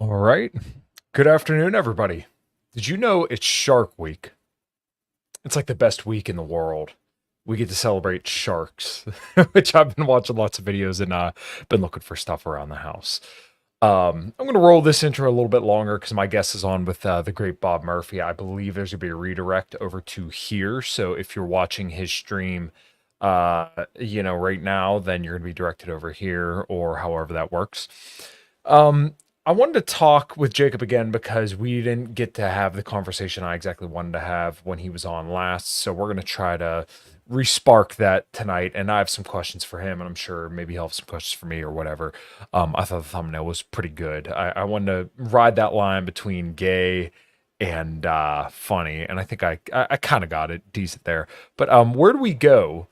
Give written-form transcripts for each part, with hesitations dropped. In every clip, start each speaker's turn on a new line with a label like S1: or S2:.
S1: All right. Good afternoon, everybody. Did you know it's Shark Week? It's like the best week in the world. We get to celebrate sharks, which I've been watching lots of videos and been looking for stuff around the house. I'm going to roll this intro a little bit longer because my guest is on with the great Bob Murphy. I believe there's going to be a redirect over to here. So if you're watching his stream, right now, then you're going to be directed over here or however that works. I wanted to talk with Jacob again because we didn't get to have the conversation I exactly wanted to have when he was on last. So we're going to try to respark that tonight. And I have some questions for him, and I'm sure maybe he'll have some questions for me or whatever. I thought the thumbnail was pretty good. I wanted to ride that line between gay and funny, and I think I kind of got it decent there. But where do we go?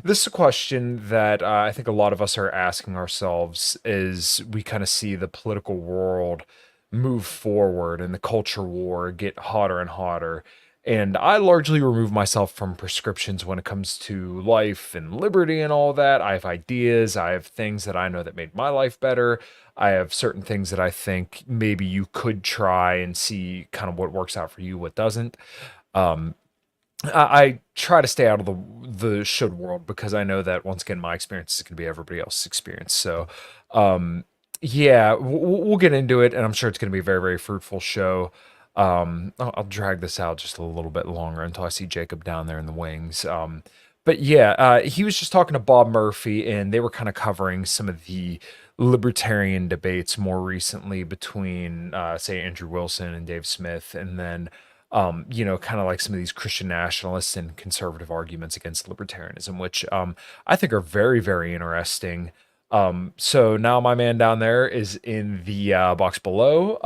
S1: This is a question that I think a lot of us are asking ourselves as we kind of see the political world move forward and the culture war get hotter and hotter. And I largely remove myself from prescriptions when it comes to life and liberty and all that. I have ideas, I have things that I know that made my life better. I have certain things that I think maybe you could try and see kind of what works out for you, what doesn't. Um, I try to stay out of the should world because I know that once again my experience is going to be everybody else's experience. So, yeah, we'll get into it, and I'm sure it's going to be a very very fruitful show. I'll drag this out just a little bit longer until I see Jacob down there in the wings. But yeah, he was just talking to Bob Murphy, and they were kind of covering some of the libertarian debates more recently between, say, Andrew Wilson and Dave Smith, and then kind of like some of these Christian nationalists and conservative arguments against libertarianism, which I think are very, very interesting. So now my man down there is in the box below.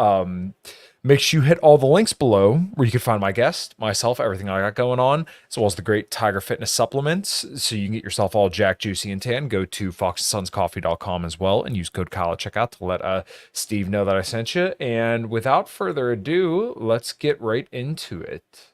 S1: Make sure you hit all the links below where you can find my guest, myself, everything I got going on, as well as the great Tiger Fitness supplements. So you can get yourself all jacked, juicy, and tan. Go to foxsonscoffee.com as well and use code Kyle at checkout to let Steve know that I sent you. And without further ado, let's get right into it.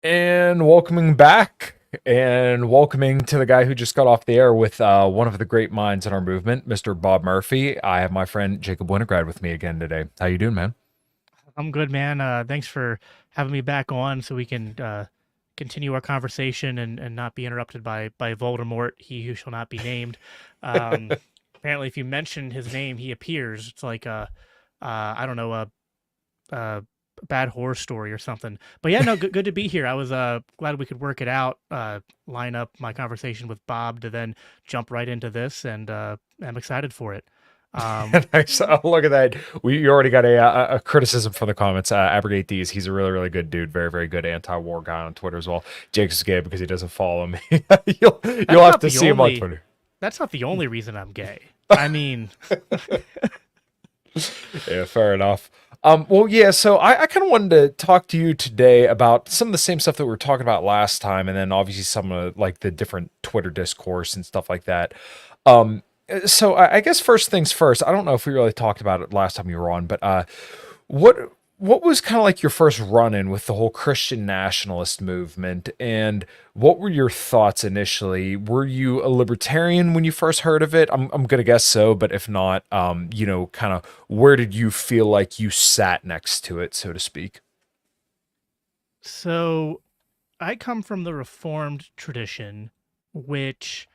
S1: And welcoming back and welcoming to the guy who just got off the air with one of the great minds in our movement, Mr. Bob Murphy. I have my friend Jacob Winograd with me again today. How you doing, man?
S2: I'm good, man. Thanks for having me back on so we can continue our conversation and not be interrupted by Voldemort, he who shall not be named. Apparently, if you mention his name, he appears. It's like I don't know, a bad horror story or something. But yeah, no, good to be here. I was glad we could work it out, line up my conversation with Bob to then jump right into this, and I'm excited for it.
S1: Nice. Oh, look at that. You already got a criticism from the comments. Abrogate these. He's a really, really good dude. Very, very good anti-war guy on Twitter as well. Jake's gay because he doesn't follow me. You'll
S2: that's
S1: have
S2: not
S1: to
S2: the
S1: see him on
S2: only.
S1: Twitter.
S2: That's not the only reason I'm gay. I mean,
S1: Yeah, fair enough. Well, yeah, so I kind of wanted to talk to you today about some of the same stuff that we were talking about last time, and then obviously some of like the different Twitter discourse and stuff like that. So I guess first things first, I don't know if we really talked about it last time you were on, but what what was kind of like your first run in with the whole Christian nationalist movement, and what were your thoughts initially? Were you a libertarian when you first heard of it? I'm gonna guess so, but if not, kind of where did you feel like you sat next to it, so to speak?
S2: so I come from the Reformed tradition, which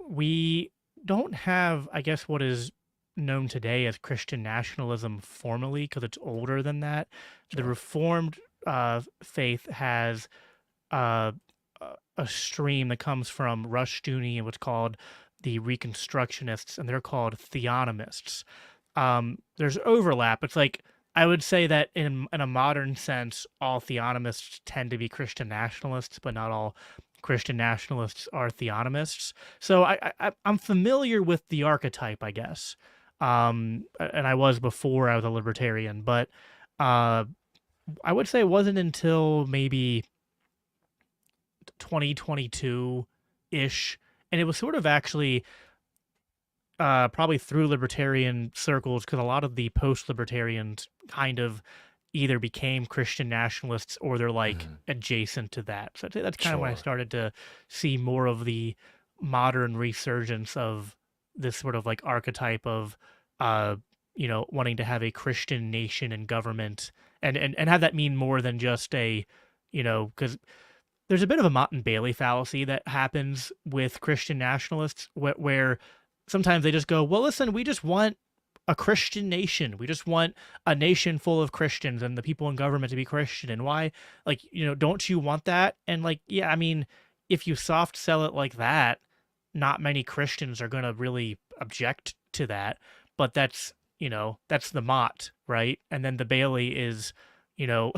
S2: we don't have, I guess, what is known today as Christian nationalism formally, because it's older than that. The
S1: Sure.
S2: Reformed faith has uh, a stream that comes from Rushdoony and what's called the Reconstructionists, and they're called theonomists. There's overlap. It's like I would say that in a modern sense, all theonomists tend to be Christian nationalists, but not all Christian nationalists are theonomists. So I'm familiar with the archetype, I guess. And I was before I was a libertarian, but uh, I would say it wasn't until maybe 2022 ish, and it was sort of actually probably through libertarian circles, because a lot of the post-libertarians kind of either became Christian nationalists or they're like
S1: Mhm.
S2: adjacent to that. So I'd say that's kind of when I
S1: Sure.
S2: started to see more of the modern resurgence of this sort of like archetype of, uh, wanting to have a Christian nation and government, and have that mean more than just a, because there's a bit of a Mott and Bailey fallacy that happens with Christian nationalists, where sometimes they just go, well, listen, we just want a Christian nation. We just want a nation full of Christians and the people in government to be Christian. And why, like, don't you want that? And like, yeah, I mean, if you soft sell it like that, not many Christians are going to really object to that. But that's the Mott, right? And then the Bailey is, you know,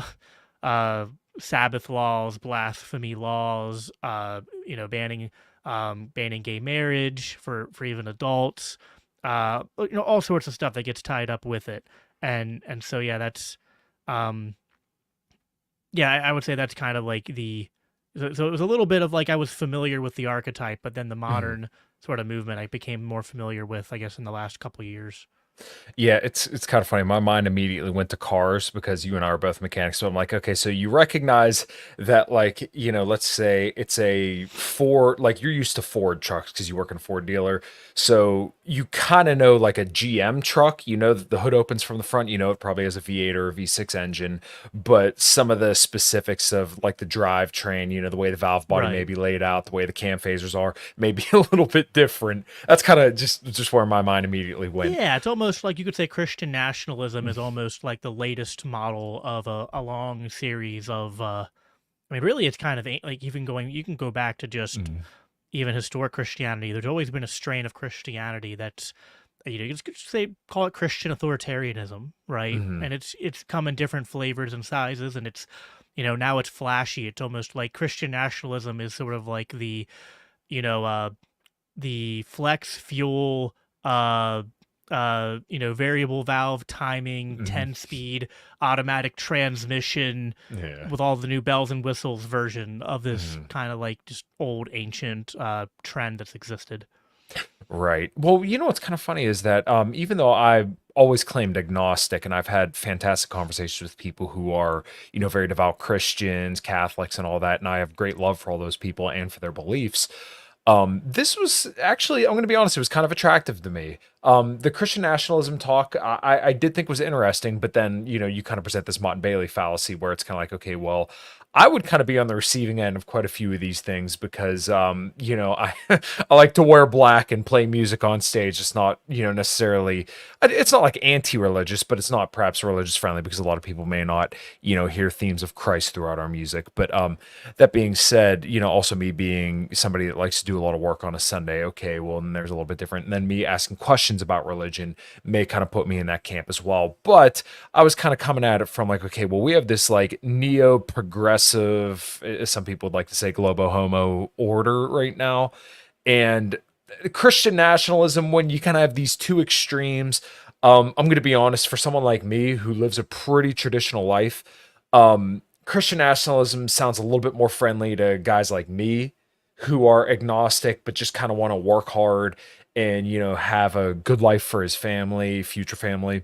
S2: uh, Sabbath laws, blasphemy laws, banning gay marriage for even adults, all sorts of stuff that gets tied up with it, and so yeah, that's, um, yeah, I would say that's kind of like so it was a little bit of like I was familiar with the archetype, but then the
S1: Mhm.
S2: modern sort of movement I became more familiar with, I guess, in the last couple of years.
S1: Yeah, it's kind of funny. My mind immediately went to cars because you and I are both mechanics. So I'm like, okay, so you recognize that, like, let's say it's a Ford, like you're used to Ford trucks because you work in a Ford dealer. So you kind of know like a GM truck, that the hood opens from the front, it probably has a V8 or a V6 engine, but some of the specifics of like the drivetrain, the way the valve body may
S2: Right.
S1: be laid out, the way the cam phasers are, may be a little bit different. That's kind of just where my mind immediately went.
S2: Yeah, it's almost like you could say Christian nationalism is almost like the latest model of a long series of, I mean, really, it's kind of like even going, you can go back to just
S1: Mhm.
S2: even historic Christianity. There's always been a strain of Christianity that's, you could say, call it Christian authoritarianism, right?
S1: Mhm.
S2: And it's come in different flavors and sizes, and it's, now it's flashy. It's almost like Christian nationalism is sort of like you know, uh, the flex fuel, variable valve timing,
S1: Mhm.
S2: 10 speed automatic transmission
S1: Yeah.
S2: with all the new bells and whistles version of this
S1: Mhm.
S2: kind of like just old ancient trend that's existed.
S1: Right. Well, what's kind of funny is that even though I always claimed agnostic, and I've had fantastic conversations with people who are, very devout Christians, Catholics, and all that, and I have great love for all those people and for their beliefs. This was actually, I'm going to be honest, it was kind of attractive to me. The Christian nationalism talk, I did think was interesting, but then, you kind of present this Mott and Bailey fallacy where it's kind of like, okay, well, I would kind of be on the receiving end of quite a few of these things because, I I like to wear black and play music on stage. It's not, necessarily, it's not like anti-religious, but it's not perhaps religious friendly because a lot of people may not, hear themes of Christ throughout our music. But that being said, also me being somebody that likes to do a lot of work on a Sunday, okay, well, then there's a little bit different. And then me asking questions about religion may kind of put me in that camp as well. But I was kind of coming at it from like, okay, well, we have this like neo progressive, as some people would like to say, globo homo order right now. And Christian nationalism, when you kind of have these two extremes, I'm going to be honest, for someone like me who lives a pretty traditional life, Christian nationalism sounds a little bit more friendly to guys like me who are agnostic but just kind of want to work hard and have a good life for his family, future family,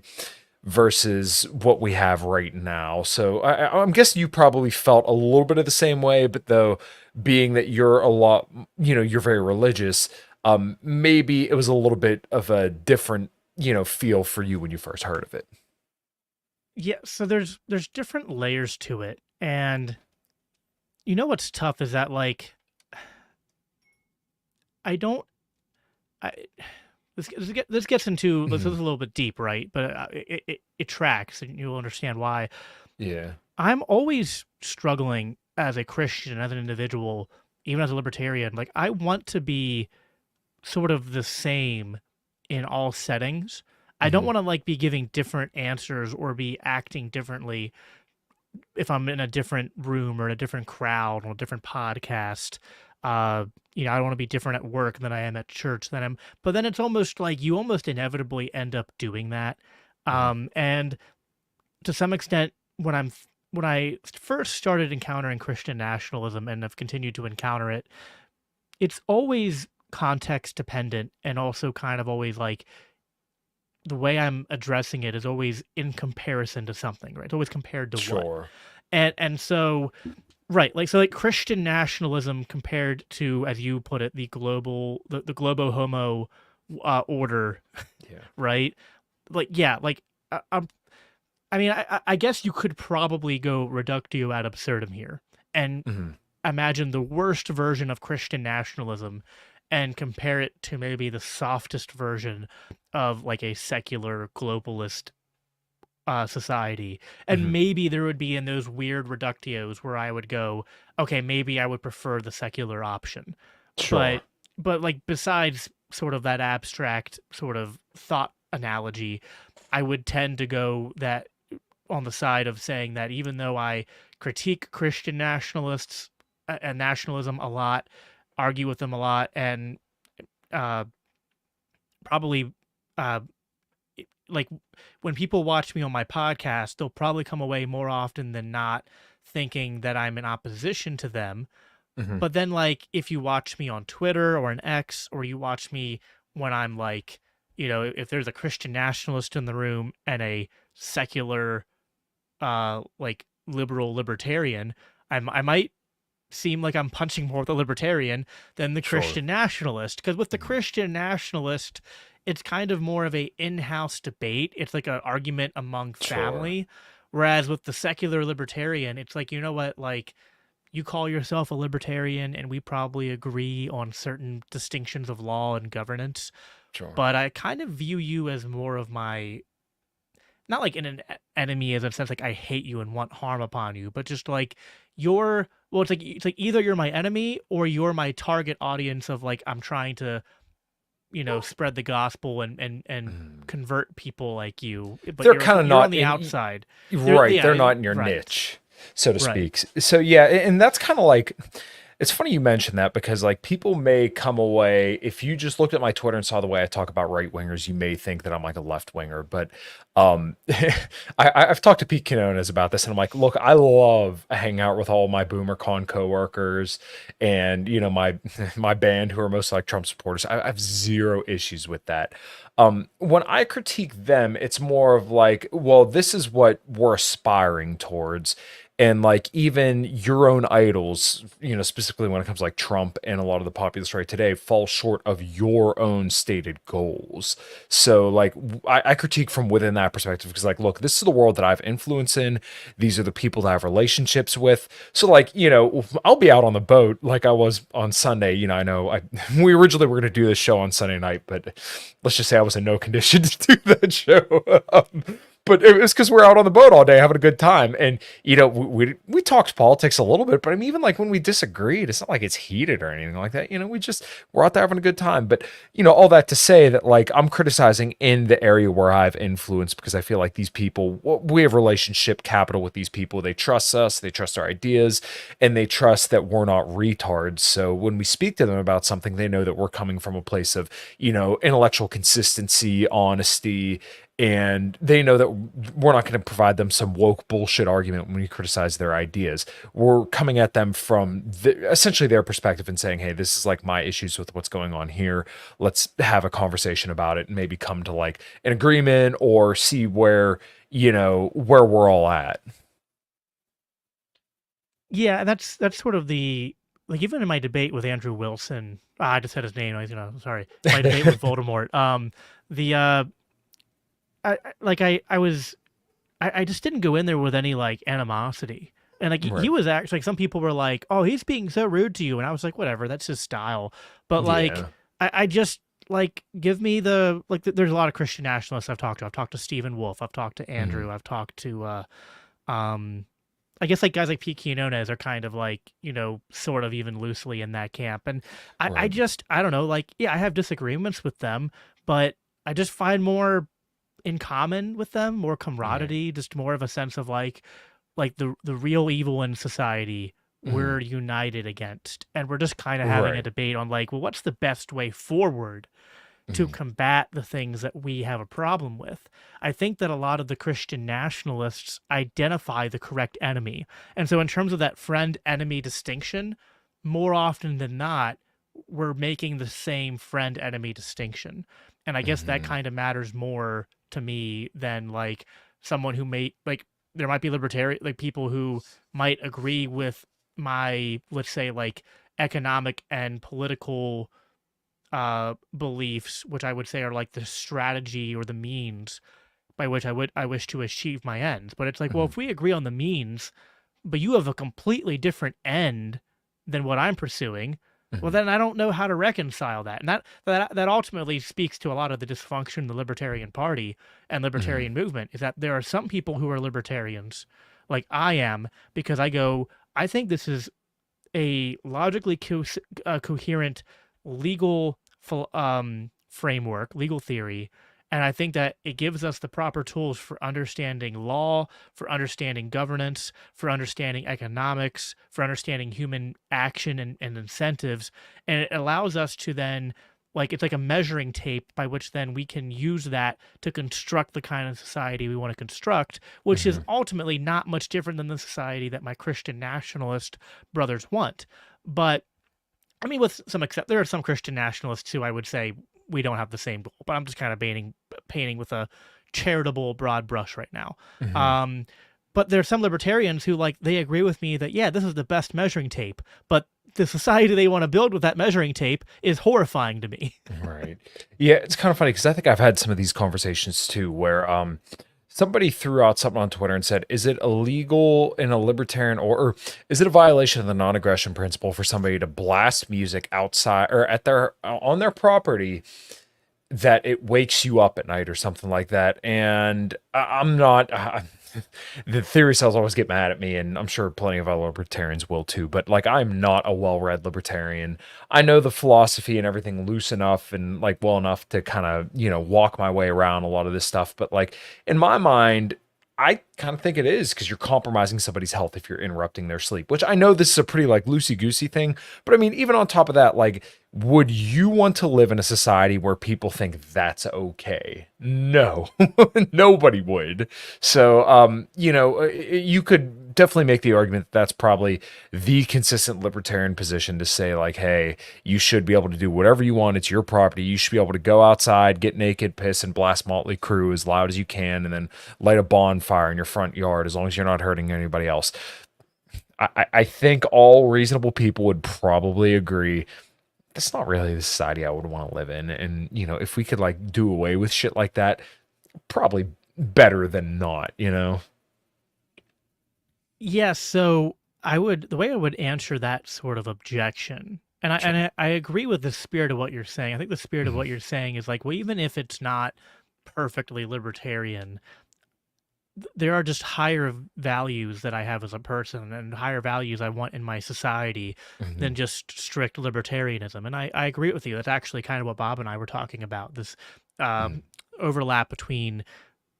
S1: versus what we have right now. So I'm guessing you probably felt a little bit of the same way, but though being that you're a lot, you're very religious, maybe it was a little bit of a different, feel for you when you first heard of it.
S2: Yeah, so there's different layers to it. And what's tough is that like I don't I this gets into, this is
S1: Mhm.
S2: a little bit deep, right? But it tracks, and you'll understand why.
S1: Yeah.
S2: I'm always struggling as a Christian, as an individual, even as a libertarian. Like, I want to be sort of the same in all settings. I don't
S1: Mhm.
S2: want to like be giving different answers or be acting differently if I'm in a different room or in a different crowd or a different podcast. Uh, I don't want to be different at work than I am at church. But then it's almost like you almost inevitably end up doing that.
S1: Mhm.
S2: And to some extent, when I first started encountering Christian nationalism and have continued to encounter it, it's always context dependent, and also kind of always like the way I'm addressing it is always in comparison to something, right? It's always compared to what.
S1: Sure.
S2: And so right, like so like Christian nationalism compared to, as you put it, the globo homo order,
S1: Yeah.
S2: right? Like yeah, like I mean, I guess you could probably go reductio ad absurdum here and
S1: Hmm.
S2: imagine the worst version of Christian nationalism and compare it to maybe the softest version of like a secular globalist society. And
S1: Hmm.
S2: maybe there would be in those weird reductios where I would go, okay, maybe I would prefer the secular option.
S1: Sure.
S2: But like besides sort of that abstract sort of thought analogy, I would tend to go that on the side of saying that even though I critique Christian nationalists and nationalism a lot, argue with them a lot, and uh, probably uh, like when people watch me on my podcast, they'll probably come away more often than not thinking that I'm in opposition to them.
S1: Hmm.
S2: But then, like, if you watch me on Twitter or an X, or you watch me when I'm like, if there's a Christian nationalist in the room and a secular like liberal libertarian, I might seem like I'm punching more with the libertarian than the
S1: Sure.
S2: Christian nationalist. Because with the
S1: Mhm.
S2: Christian nationalist, it's kind of more of a in-house debate. It's like an argument among
S1: Sure.
S2: family. Whereas with the secular libertarian, it's like, you know what, like you call yourself a libertarian and we probably agree on certain distinctions of law and governance,
S1: Sure.
S2: but I kind of view you as more of my, not like in an enemy as a sense like I hate you and want harm upon you, but just like you're, well, it's like either you're my enemy or you're my target audience of like I'm trying to, spread the gospel and
S1: Mhm.
S2: convert people like you, but
S1: They're
S2: you're
S1: kind of
S2: you're on
S1: not
S2: the
S1: in.
S2: outside.
S1: Right, they're
S2: Yeah,
S1: not in your
S2: right.
S1: niche, so to
S2: Right.
S1: speak. So yeah, and that's kind of like, it's funny you mentioned that because like people may come away, if you just looked at my Twitter and saw the way I talk about right wingers, you may think that I'm like a left winger. But I've talked to Pete Quinones about this, and I'm like, look, I love hanging out with all my BoomerCon coworkers, and my my band who are mostly like Trump supporters. I have zero issues with that. When I critique them, it's more of like, well, this is what we're aspiring towards. And like even your own idols, specifically when it comes to like Trump and a lot of the populace right today, fall short of your own stated goals. So like I critique from within that perspective because like, look, this is the world that I've influence in. These are the people that I have relationships with. So like, I'll be out on the boat like I was on Sunday. I know we originally were going to do this show on Sunday night, but let's just say I was in no condition to do that show. But it was because we're out on the boat all day having a good time, and we talked politics a little bit, but I mean, even like when we disagreed, it's not like it's heated or anything like that. We're out there having a good time. But all that to say that like I'm criticizing in the area where I've influence because I feel like these people, we have relationship capital with these people. They trust us, they trust our ideas, and they trust that we're not retards. So when we speak to them about something, they know that we're coming from a place of intellectual consistency, honesty, and they know that we're not going to provide them some woke bullshit argument when we criticize their ideas. We're coming at them from essentially their perspective and saying, hey, this is like my issues with what's going on here. Let's have a conversation about it and maybe come to like an agreement or see where we're all at.
S2: Yeah, that's sort of the, like even in my debate with Andrew Wilson, I just said his name. Sorry, my debate with Voldemort. The I just didn't go in there with any like animosity. And like he
S1: Right.
S2: was actually like, some people were like, "Oh, he's being so rude to you," and I was like, "Whatever, that's his style." But like,
S1: Yeah.
S2: I just like give me the like. There's a lot of Christian nationalists I've talked to. I've talked to Stephen Wolf. I've talked to
S1: Mhm.
S2: Andrew. I've talked to um, I guess like guys like Pete Quinones are kind of like sort of even loosely in that camp. And I
S1: Right.
S2: just I don't know, like yeah, I have disagreements with them, but I just find more in common with them, more
S1: Yeah.
S2: camaraderie, just more of a sense of like the real evil in society
S1: Mhm.
S2: we're united against. And we're just kind of having a
S1: Right.
S2: debate on like, well, what's the best way forward to
S1: Mhm.
S2: combat the things that we have a problem with? I think that a lot of the Christian nationalists identify the correct enemy. And so in terms of that friend enemy distinction, more often than not, we're making the same friend-enemy distinction. And I guess that
S1: Hmm.
S2: kind of matters more to me than like someone who may like there might be libertarian like people who might agree with my, let's say, like economic and political beliefs, which I would say are like the strategy or the means by which I wish to achieve my ends. But it's like, well,
S1: Hmm.
S2: if we agree on the means, but you have a completely different end than what I'm pursuing, well,
S1: Hmm.
S2: then I don't know how to reconcile that. And that ultimately speaks to a lot of the dysfunction in the Libertarian Party and
S1: Hmm.
S2: libertarian movement, is that there are some people who are libertarians, like I am, because I go, I think this is a logically coherent legal framework, legal theory. And I think that it gives us the proper tools for understanding law, for understanding governance, for understanding economics, for understanding human action and incentives. And it allows us to then, like, it's like a measuring tape by which then we can use that to construct the kind of society we want to construct, which is
S1: Hmm.
S2: ultimately not much different than the society that my Christian nationalist brothers want. But I mean, with some except, there are some Christian nationalists who I would say we don't have the same goal. But I'm just kind of painting with a charitable broad brush right now.
S1: Hmm.
S2: Um, but there are some libertarians who like they agree with me that yeah, this is the best measuring tape. But the society they want to build with that measuring tape is horrifying to me.
S1: Right. Yeah, it's kind of funny because I think I've had some of these conversations too, where somebody threw out something on Twitter and said, "Is it illegal in a libertarian, or is it a violation of the non-aggression principle for somebody to blast music outside or at their on their property that it wakes you up at night or something like that?" And I'm not. The theory cells always get mad at me, and I'm sure plenty of other libertarians will too. But like, I'm not a well-read libertarian. I know the philosophy and everything loose enough and like well enough to kind of walk my way around a lot of this stuff. But like in my mind, I kind of think it is because you're compromising somebody's health if you're interrupting their sleep, which I know this is a pretty like loosey goosey thing. But I mean, even on top of that, like, would you want to live in a society where people think that's okay? No, nobody would. So, you could definitely make the argument that that's probably the consistent libertarian position to say, like, hey, you should be able to do whatever you want. It's your property. You should be able to go outside, get naked, piss, and blast Motley Crue as loud as you can, and then light a bonfire in your front yard as long as you're not hurting anybody else. I think all reasonable people would probably agree that's not really the society I would want to live in. And, if we could like do away with shit like that, probably better than not,
S2: Yeah, so the way I would answer that sort of objection, and
S1: Sure.
S2: I agree with the spirit of what you're saying. I think the spirit of
S1: Mhm.
S2: what you're saying is like, well, even if it's not perfectly libertarian, there are just higher values that I have as a person and higher values I want in my society than
S1: Mhm.
S2: just strict libertarianism. And I agree with you. That's actually kind of what Bob and I were talking about, this
S1: Mhm.
S2: um, overlap between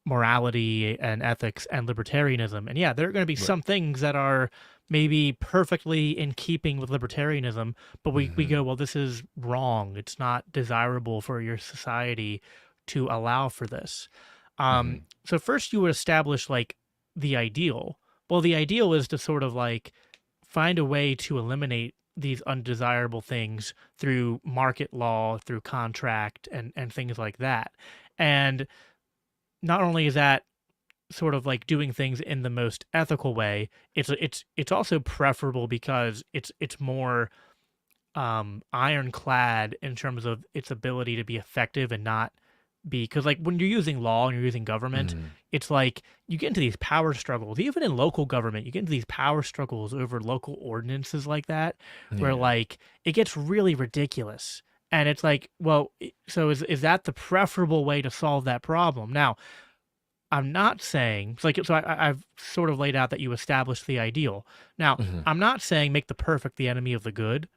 S2: morality and ethics and libertarianism. And yeah, there are going to be
S1: Right.
S2: some things that are maybe perfectly in keeping with libertarianism, but we
S1: Mhm.
S2: go, well, this is wrong. It's not desirable for your society to allow for this.
S1: Mhm.
S2: So first you would establish like the ideal. Well, the ideal is to sort of like find a way to eliminate these undesirable things through market law, through contract and things like that. And not only is that sort of like doing things in the most ethical way, it's also preferable because it's more ironclad in terms of its ability to be effective and not be, because like when you're using law and you're using government,
S1: Mhm.
S2: it's like you get into these power struggles. Even in local government, you get into these power struggles over local ordinances like that, where
S1: Yeah.
S2: like it gets really ridiculous. And it's like, well, so is that the preferable way to solve that problem? Now, I'm not saying it's like, so I've sort of laid out that you establish the ideal. Now,
S1: Mhm.
S2: I'm not saying make the perfect the enemy of the good.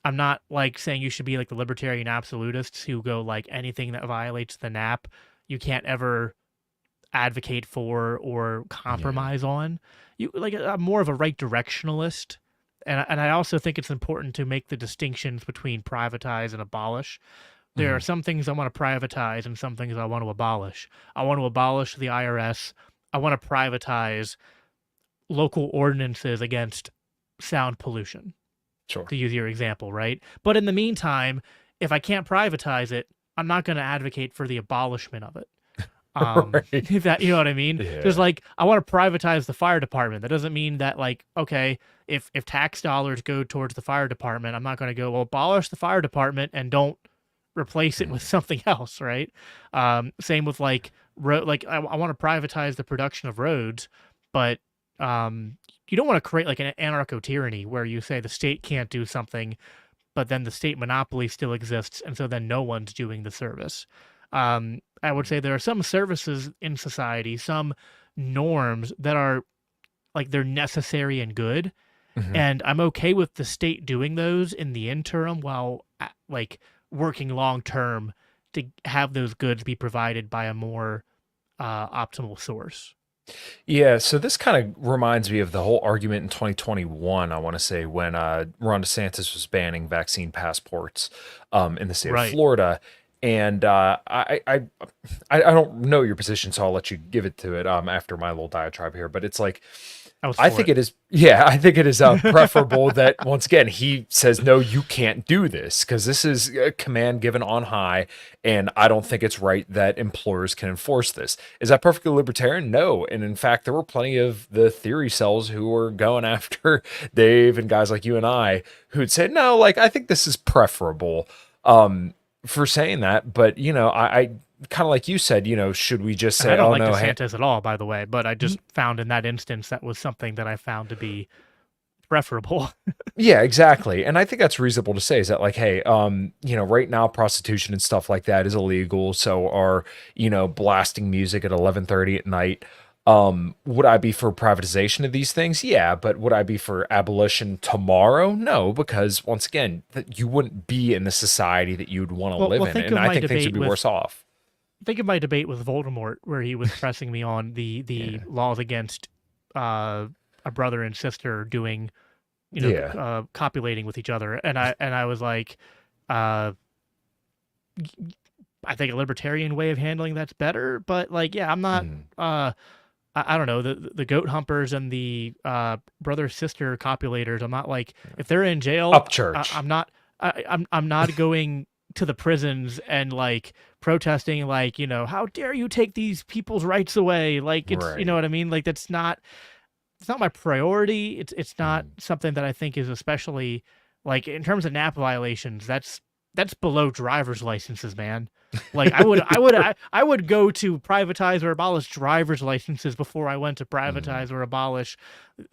S2: I'm not like saying you should be like the libertarian absolutists who go like anything that violates the NAP, you can't ever advocate for or
S1: Yeah.
S2: compromise on. You like, I'm more of a right directionalist. And I also think it's important to make the distinctions between privatize and abolish. There are
S1: Mhm.
S2: some things I want to privatize and some things I want to abolish. I want to abolish the IRS. I want to privatize local ordinances against sound pollution.
S1: Sure.
S2: to use your example, right? But in the meantime, if I can't privatize it, I'm not going to advocate for the abolishment of it.
S1: Right.
S2: If that, you know what I mean? Just
S1: Yeah.
S2: like I want to privatize the fire department. That doesn't mean that, like, okay, if tax dollars go towards the fire department, I'm not going to go, well, abolish the fire department and don't replace it with
S1: Mm.
S2: something else, right? Same with like like I want to privatize the production of roads, but you don't want to create like an anarcho tyranny where you say the state can't do something, but then the state monopoly still exists, and so then no one's doing the service. I would say there are some services in society, some norms that are like they're necessary and good,
S1: Mhm.
S2: and I'm okay with the state doing those in the interim while like working long term to have those goods be provided by a more optimal source.
S1: Yeah, so this kind of reminds me of the whole argument in 2021, I want to say, when Ron DeSantis was banning vaccine passports in the state of
S2: Right.
S1: Florida. And I don't know your position, so I'll let you give it to it after my little diatribe here. But it's like,
S2: I was
S1: I
S2: for
S1: think
S2: it.
S1: it is, yeah, I think it is preferable that once again he says, no, you can't do this because this is a command given on high, and I don't think it's right that employers can enforce this. Is that perfectly libertarian? No, and in fact, there were plenty of the theory cells who were going after Dave and guys like you and I who'd say, no, like I think this is preferable for saying that, but I kind of like you said, should we just
S2: And I
S1: say,
S2: don't
S1: oh
S2: like
S1: no, hey,
S2: DeSantis at all, by the way, but I just found in that instance that was something that I found to be preferable.
S1: yeah, exactly. And I think that's reasonable to say is that like, hey, right now prostitution and stuff like that is illegal. So are, blasting music at 11:30 at night. Would I be for privatization of these things? Yeah, but would I be for abolition tomorrow? No, because once again, that you wouldn't be in the society that you'd want to live
S2: Well,
S1: in. And I think things would be worse off.
S2: think of my debate with Voldemort, where he was pressing me on the
S1: Yeah.
S2: laws against a brother and sister doing,
S1: Yeah.
S2: copulating with each other, and I was like, uh, I think a libertarian way of handling that's better, but like, yeah, I'm not.
S1: Mm.
S2: I don't know the goat humpers and the brother sister copulators. I'm not like if they're in jail,
S1: Up church.
S2: I'm not. I'm not going to the prisons and like protesting like how dare you take these people's rights away, like it's
S1: Right.
S2: what I mean, like it's not my priority. It's not
S1: Mm.
S2: something that I think is especially like in terms of NAP violations. That's below driver's licenses, man. Like I would go to privatize or abolish driver's licenses before I went to
S1: Mm.
S2: privatize or abolish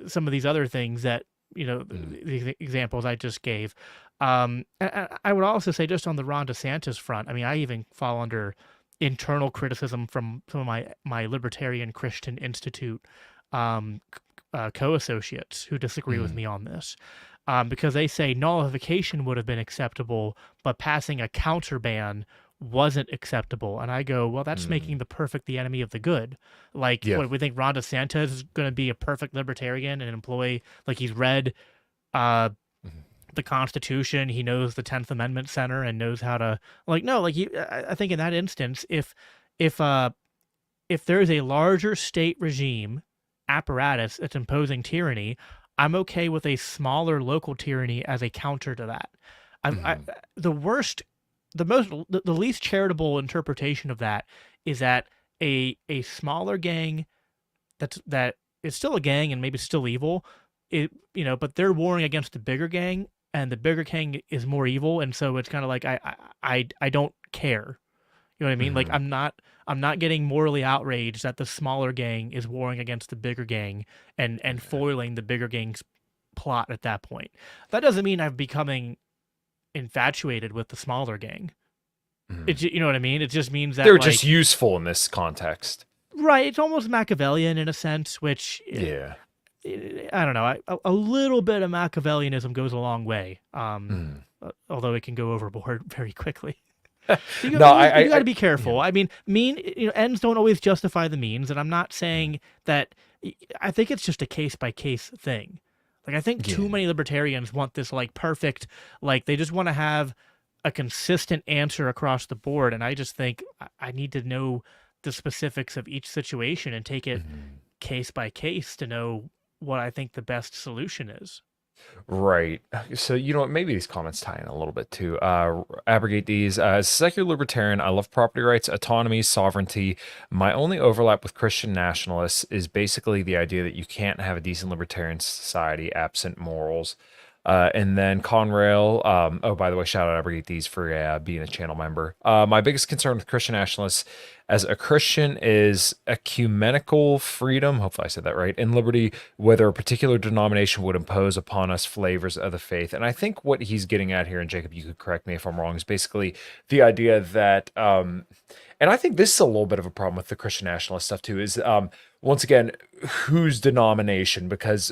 S2: some of these other things that
S1: Mm.
S2: the examples I just gave. I would also say just on the Ron DeSantis front. I mean, I even fall under internal criticism from some of my Libertarian Christian Institute um, co-associates who disagree with
S1: Mm.
S2: me on this, because they say nullification would have been acceptable, but passing a counter ban wasn't acceptable. And I go, well, that's
S1: Mm.
S2: making the perfect the enemy of the good. Like,
S1: Yeah.
S2: what we think Ron DeSantis is going to be a perfect libertarian and employ, like he's read uh,
S1: Mhm.
S2: the Constitution, he knows the 10th Amendment Center and knows how to, like, no, like, I think in that instance, if, uh, if there's a larger state regime apparatus that's imposing tyranny, I'm okay with a smaller local tyranny as a counter to that. I
S1: Mhm.
S2: the worst, the least charitable interpretation of that is that a smaller gang that is still a gang and maybe still evil, but they're warring against the bigger gang, and the bigger gang is more evil, and so it's kind of like I don't care. You know what I mean? Like
S1: Mhm.
S2: I'm not getting morally outraged that the smaller gang is warring against the bigger gang and foiling the bigger gang's plot at that point. That doesn't mean I'm becoming infatuated with the smaller gang.
S1: Mhm.
S2: You know what I mean? It just means that
S1: They're just
S2: like
S1: useful in this context.
S2: right, it's almost Machiavellian in a sense, which
S1: Yeah.
S2: I don't know. A little bit of Machiavellianism goes a long way.
S1: Mm.
S2: Although it can go overboard very quickly. So
S1: No,
S2: you got to be
S1: yeah.
S2: careful. I mean, ends don't always justify the means, and I'm not
S1: Mm.
S2: saying that. I think it's just a case by case thing. Like I think too
S1: Yeah.
S2: many libertarians want this like perfect, like they just want to have a consistent answer across the board, and I just think I need to know the specifics of each situation and take it
S1: Mhm.
S2: case by case to know what I think the best solution is.
S1: Right. So, you know what? Maybe these comments tie in a little bit too. Abrogate these. As a secular libertarian, I love property rights, autonomy, sovereignty. My only overlap with Christian nationalists is basically the idea that you can't have a decent libertarian society absent morals. And then Conrail, oh, by the way, shout out Abrogate these for being a channel member. My biggest concern with Christian nationalists as a Christian is ecumenical freedom, hopefully I said that right, and liberty, whether a particular denomination would impose upon us flavors of the faith. And I think what he's getting at here, and Jacob, you could correct me if I'm wrong, is basically the idea that, and I think this is a little bit of a problem with the Christian nationalist stuff too, is once again, whose denomination? Because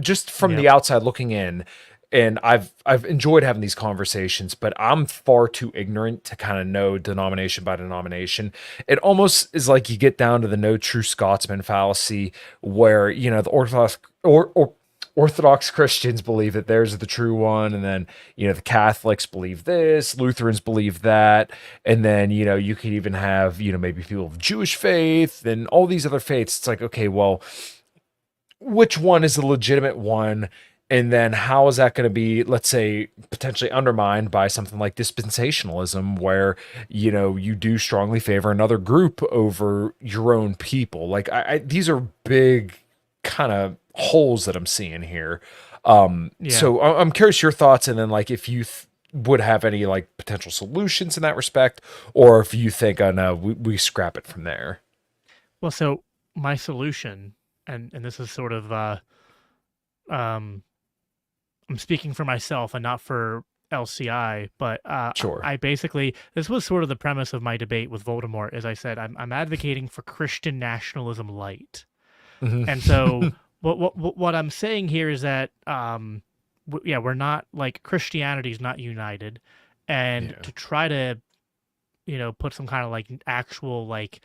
S1: just from
S2: Yep.
S1: the outside looking in, and I've enjoyed having these conversations, but I'm far too ignorant to kind of know denomination by denomination. It almost is like you get down to the no true Scotsman fallacy, where you know the Orthodox Christians believe that theirs is the true one, and then you know the Catholics believe this, Lutherans believe that, and then you know you could even have you know maybe people of Jewish faith and all these other faiths. It's like, okay, well, which one is the legitimate one? And then how is that going to be, let's say, potentially undermined by something like dispensationalism, where, you know, you do strongly favor another group over your own people? Like, these are big kind of holes that I'm seeing here.
S2: Yeah.
S1: So I'm curious your thoughts, and then like if you would have any like potential solutions in that respect, or if you think, oh no, we scrap it from there.
S2: Well, so my solution, and this is sort of um I'm speaking for myself and not for LCI, but
S1: Sure.
S2: I basically, this was sort of the premise of my debate with Voldemort. As I said, I'm advocating for Christian nationalism light, and so
S1: Mhm.
S2: what I'm saying here is that yeah, we're not, like, Christianity's not united, and
S1: Yeah.
S2: to try to, put some kind of like actual, like,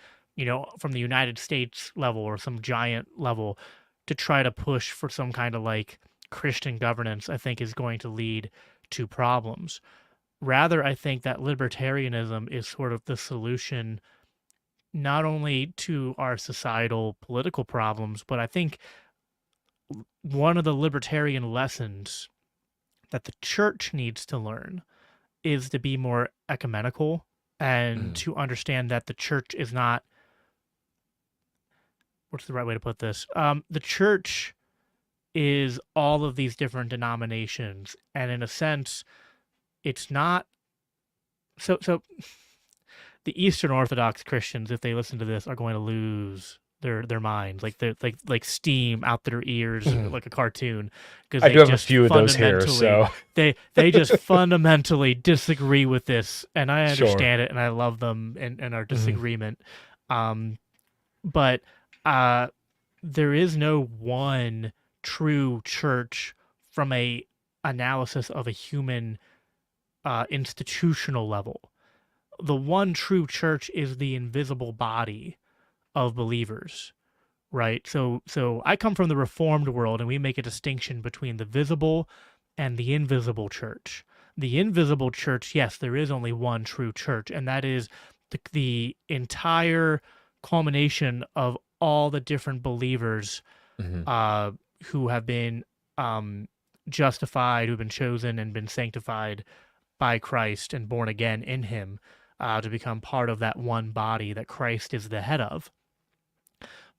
S2: from the United States level or some giant level, to try to push for some kind of like Christian governance, I think is going to lead to problems. Rather, I think that libertarianism is sort of the solution not only to our societal political problems, but I think one of the libertarian lessons that the church needs to learn is to be more ecumenical and
S1: Mm.
S2: to understand that the church is not, what's the right way to put this? The church is all of these different denominations, and in a sense, it's not so the Eastern Orthodox Christians, if they listen to this, are going to lose their minds, like they're like steam out their ears,
S1: Mhm.
S2: like a cartoon, because
S1: I
S2: they
S1: do have a
S2: just
S1: few of those here,
S2: fundamentally
S1: so
S2: they just fundamentally disagree with this, and I
S1: sure.
S2: understand it, and I love them and our
S1: Mhm.
S2: disagreement. Um, but uh, there is no one true church from a analysis of a human institutional level. The one true church is the invisible body of believers, right? So I come from the reformed world, and we make a distinction between the visible and the invisible church. The invisible church, yes, there is only one true church, and that is the entire culmination of all the different believers
S1: Mhm.
S2: uh, who have been um, justified, who've been chosen and been sanctified by Christ and born again in Him, to become part of that one body that Christ is the head of.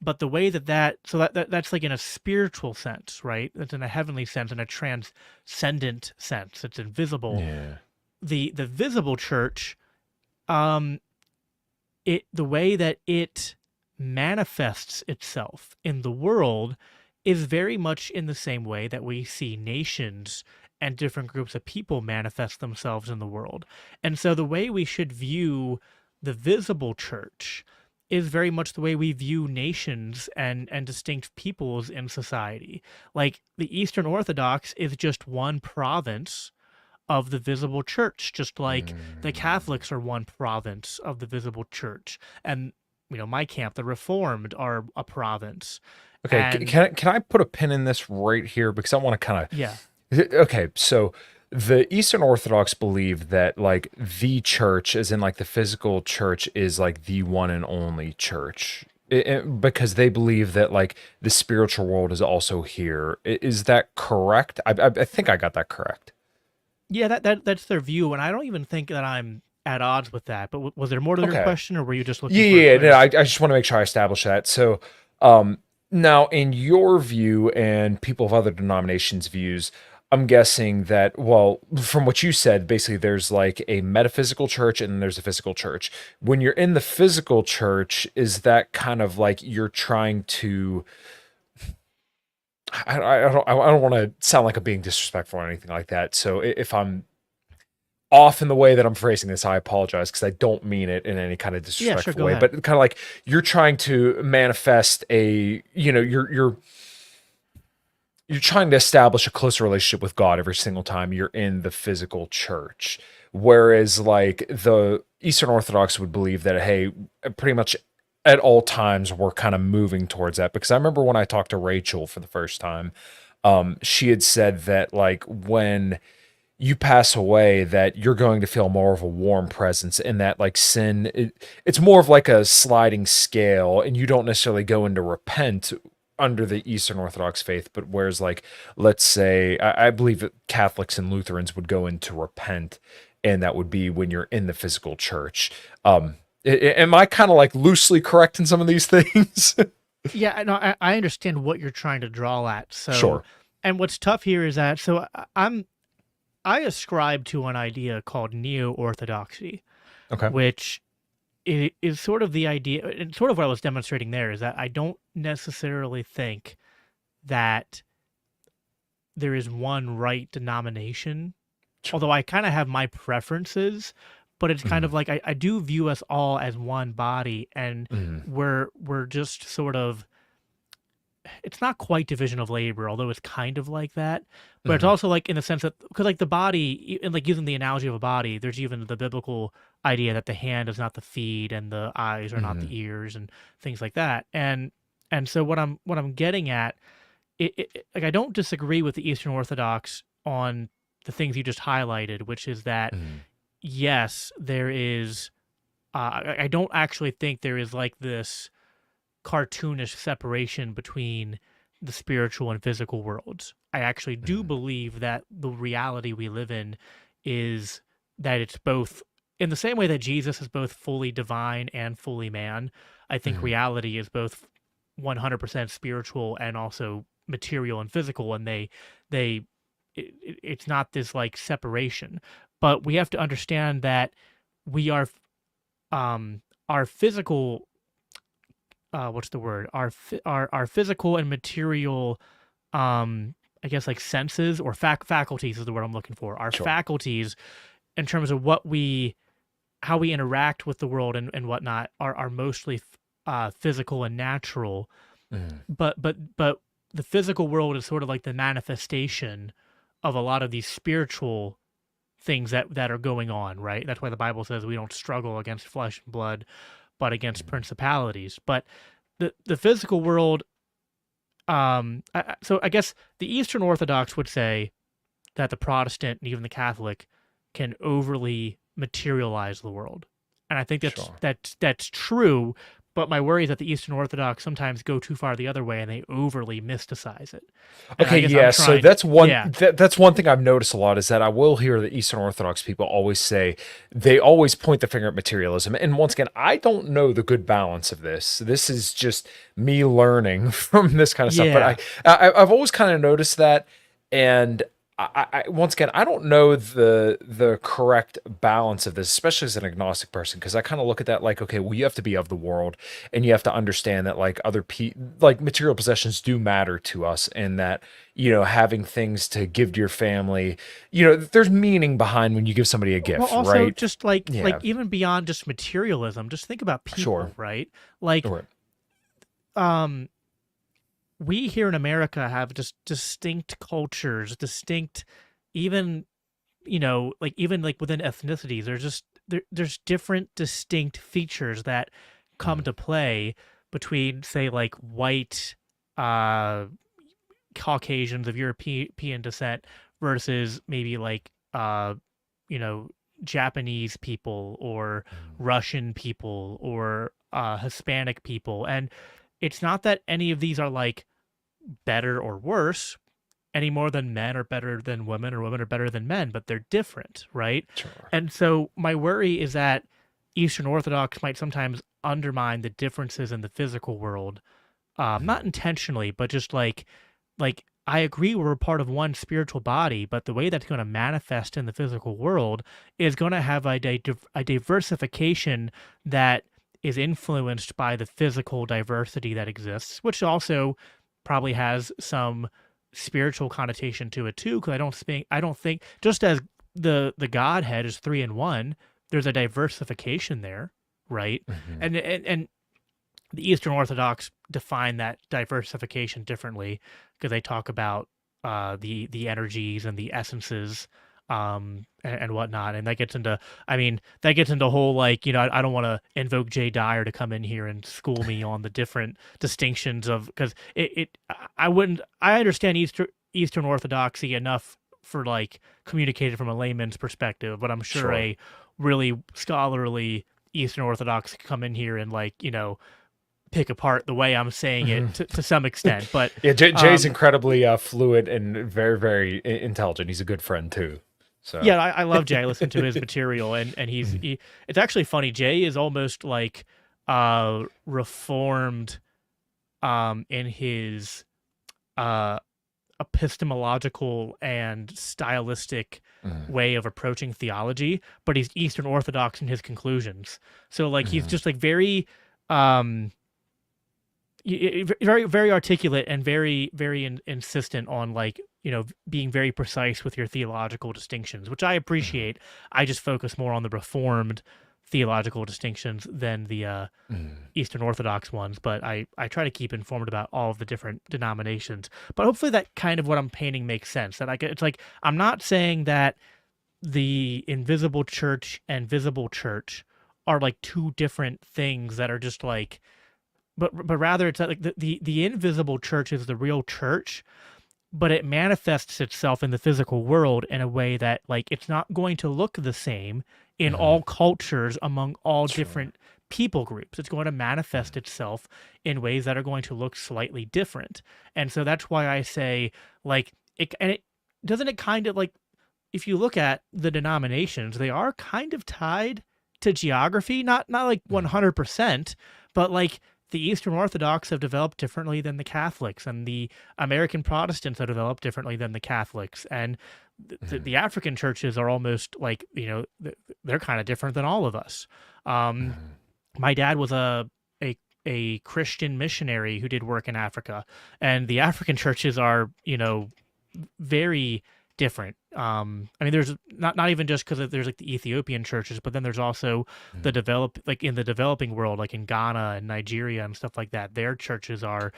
S2: But the way that's like in a spiritual sense, right? That's in a heavenly sense, in a transcendent sense. It's invisible.
S1: Yeah.
S2: The visible church, um, the way that it manifests itself in the world is very much in the same way that we see nations and different groups of people manifest themselves in the world. And so the way we should view the visible church is very much the way we view nations and distinct peoples in society. Like, the Eastern Orthodox is just one province of the visible church, just like the
S1: Mm.
S2: Catholics are one province of the visible church. And, my camp, the Reformed, are a province.
S1: Okay,
S2: And
S1: can I put a pin in this right here because I want to kind
S2: yeah,
S1: of okay, so the Eastern Orthodox believe that like the church, as in like the physical church, is like the one and only church. because they believe that like the spiritual world is also here. Is that correct? I think I got that correct.
S2: Yeah, that's their view, and I don't even think that I'm at odds with that. But was there more to your
S1: Okay.
S2: question, or were you just looking
S1: Yeah,
S2: for a
S1: yeah, no,
S2: clear?
S1: I just want to make sure I establish that. So, now in your view and people of other denominations' views, I'm guessing that, well, from what you said, basically there's like a metaphysical church and then there's a physical church. When you're in the physical church, is that kind of like you're trying to, I don't want to sound like I'm being disrespectful or anything like that. So if I'm off in the way that I'm phrasing this, I apologize because I don't mean it in any kind of
S2: Yeah, sure.
S1: disrespectful
S2: Go
S1: way.
S2: ahead.
S1: But kind of like you're trying to manifest a, you're trying to establish a closer relationship with God every single time you're in the physical church. Whereas like the Eastern Orthodox would believe that, hey, pretty much at all times we're kind of moving towards that. Because I remember when I talked to Rachel for the first time, she had said that like when you pass away that you're going to feel more of a warm presence and that like sin it's more of like a sliding scale and you don't necessarily go into repent under the Eastern Orthodox faith, but whereas like let's say I believe that Catholics and Lutherans would go into repent and that would be when you're in the physical church. Am I kind of like loosely correct in some of these things?
S2: Yeah, no, I understand what you're trying to draw at. So,
S1: Sure.
S2: and what's tough here is that I ascribe to an idea called neo-orthodoxy,
S1: Okay.
S2: which is sort of the idea, and sort of what I was demonstrating there is that I don't necessarily think that there is one right denomination,
S1: Sure.
S2: although I kind of have my preferences, but it's kind
S1: Mhm.
S2: of like I do view us all as one body, and
S1: Mhm.
S2: we're just sort of, it's not quite division of labor, although it's kind of like that. But it's
S1: Mhm.
S2: also like in the sense that because like the body, and like using the analogy of a body, there's even the biblical idea that the hand is not the feet and the eyes are not
S1: Mhm.
S2: the ears and things like that. And so what I'm getting at, like I don't disagree with the Eastern Orthodox on the things you just highlighted, which is that
S1: Mhm.
S2: yes, there is. I don't actually think there is like this cartoonish separation between the spiritual and physical worlds. I actually do
S1: Mhm.
S2: believe that the reality we live in is that it's both, in the same way that Jesus is both fully divine and fully man. I think
S1: Mhm.
S2: reality is both 100% spiritual and also material and physical, and they it's not this like separation. But we have to understand that we are our physical, what's the word? Our physical and material, I guess like senses or faculties is the word I'm looking for. Our
S1: Sure.
S2: faculties in terms of what we, how we interact with the world and whatnot are mostly physical and natural.
S1: Mhm.
S2: But the physical world is sort of like the manifestation of a lot of these spiritual things that are going on, right? That's why the Bible says we don't struggle against flesh and blood, but against
S1: Mhm.
S2: principalities. But the physical world, so I guess the Eastern Orthodox would say that the Protestant and even the Catholic can overly materialize the world, and I think that's
S1: Sure.
S2: that's that's true. But my worry is that the Eastern Orthodox sometimes go too far the other way and they overly mysticize it. And
S1: Okay,
S2: I guess I'm
S1: yeah. So
S2: trying, yeah,
S1: that's one thing I've noticed a lot is that I will hear the Eastern Orthodox people always say they always point the finger at materialism. And once again, I don't know the good balance of this. This is just me learning from this kind of stuff. But
S2: yeah.
S1: I've always kind of noticed that, and I once again I don't know the correct balance of this, especially as an agnostic person, because I kind of look at that like, okay, well, you have to be of the world, and you have to understand that like like material possessions do matter to us, and that having things to give to your family, there's meaning behind when you give somebody a
S2: Well,
S1: gift,
S2: also
S1: right?
S2: just like
S1: Yeah,
S2: even beyond just materialism, just think about
S1: sure.
S2: people, right? Like,
S1: Right.
S2: um, we here in America have just distinct cultures, distinct, even like even like within ethnicities, there's just there's different distinct features that come
S1: Mhm.
S2: to play between say like white uh Caucasians of European descent versus maybe like you know Japanese people or
S1: Mhm.
S2: Russian people or Hispanic people. And it's not that any of these are like better or worse any more than men are better than women or women are better than men, but they're different, right?
S1: Sure.
S2: And so my worry is that Eastern Orthodox might sometimes undermine the differences in the physical world, not intentionally, but just like I agree we're a part of one spiritual body, but the way that's going to manifest in the physical world is going to have a diversification that is influenced by the physical diversity that exists, which also probably has some spiritual connotation to it too. Because I don't think just as the Godhead is 3 in 1, there's a diversification there, right? And the Eastern Orthodox define that diversification differently because they talk about the energies and the essences and whatnot, and that gets into whole like I don't want to invoke Jay Dyer to come in here and school me on the different distinctions of because I understand Eastern Orthodoxy enough for like communicated from a layman's perspective, but I'm sure a really scholarly Eastern Orthodox could come in here and like pick apart the way I'm saying it to some extent. But
S1: yeah, Jay's incredibly fluid and very, very intelligent. He's a good friend too. So
S2: yeah, I love Jay. I listen to his material, and it's actually funny. Jay is almost like reformed in his epistemological and stylistic way of approaching theology, but he's Eastern Orthodox in his conclusions. So like he's just like very very, very articulate and very, very insistent on like, being very precise with your theological distinctions, which I appreciate. I just focus more on the Reformed theological distinctions than the Eastern Orthodox ones, but I try to keep informed about all of the different denominations. But hopefully that kind of what I'm painting makes sense. That it's like, I'm not saying that the invisible church and visible church are like two different things that are just like, but rather it's like the invisible church is the real church, but it manifests itself in the physical world in a way that like it's not going to look the same in all cultures among all different people groups. It's going to manifest itself in ways that are going to look slightly different. And so that's why I say like it doesn't it kind of like if you look at the denominations, they are kind of tied to geography, not like 100%, but like the Eastern Orthodox have developed differently than the Catholics, and the American Protestants have developed differently than the Catholics, and the African churches are almost like they're kind of different than all of us. My dad was a Christian missionary who did work in Africa, and the African churches are very different. I mean, there's not even just because there's like the Ethiopian churches, but then there's also the in the developing world, like in Ghana and Nigeria and stuff like that. Their churches are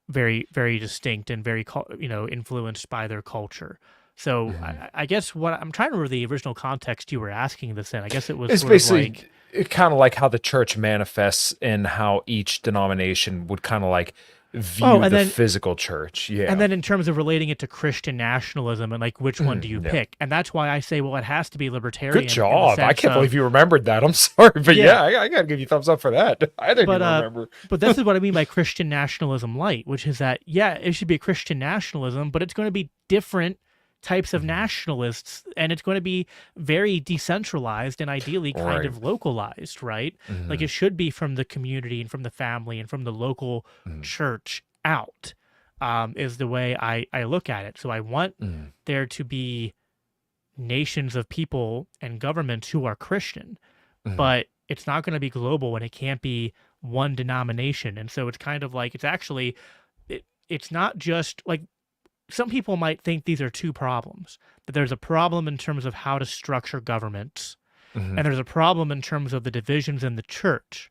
S2: very, very distinct and very, influenced by their culture. So I guess what I'm trying to remember the original context you were asking this in. I guess it was
S1: it's
S2: sort
S1: basically
S2: of like,
S1: kind of like how the church manifests and how each denomination would kind of like view the physical church. Yeah.
S2: And then in terms of relating it to Christian nationalism and like which one do you pick? And that's why I say, well, it has to be libertarian.
S1: Good job. I can't believe you remembered that. I'm sorry. But yeah, I got to give you thumbs up for that. I didn't even remember.
S2: But this is what I mean by Christian nationalism light, which is that, yeah, it should be a Christian nationalism, but it's going to be different types of nationalists, and it's going to be very decentralized and ideally kind of localized, right? Like it should be from the community and from the family and from the local church out, is the way I look at it. So I want there to be nations of people and governments who are Christian, but it's not going to be global and it can't be one denomination. And so it's kind of like, it's not just like, some people might think these are two problems, that there's a problem in terms of how to structure governments, and there's a problem in terms of the divisions in the church.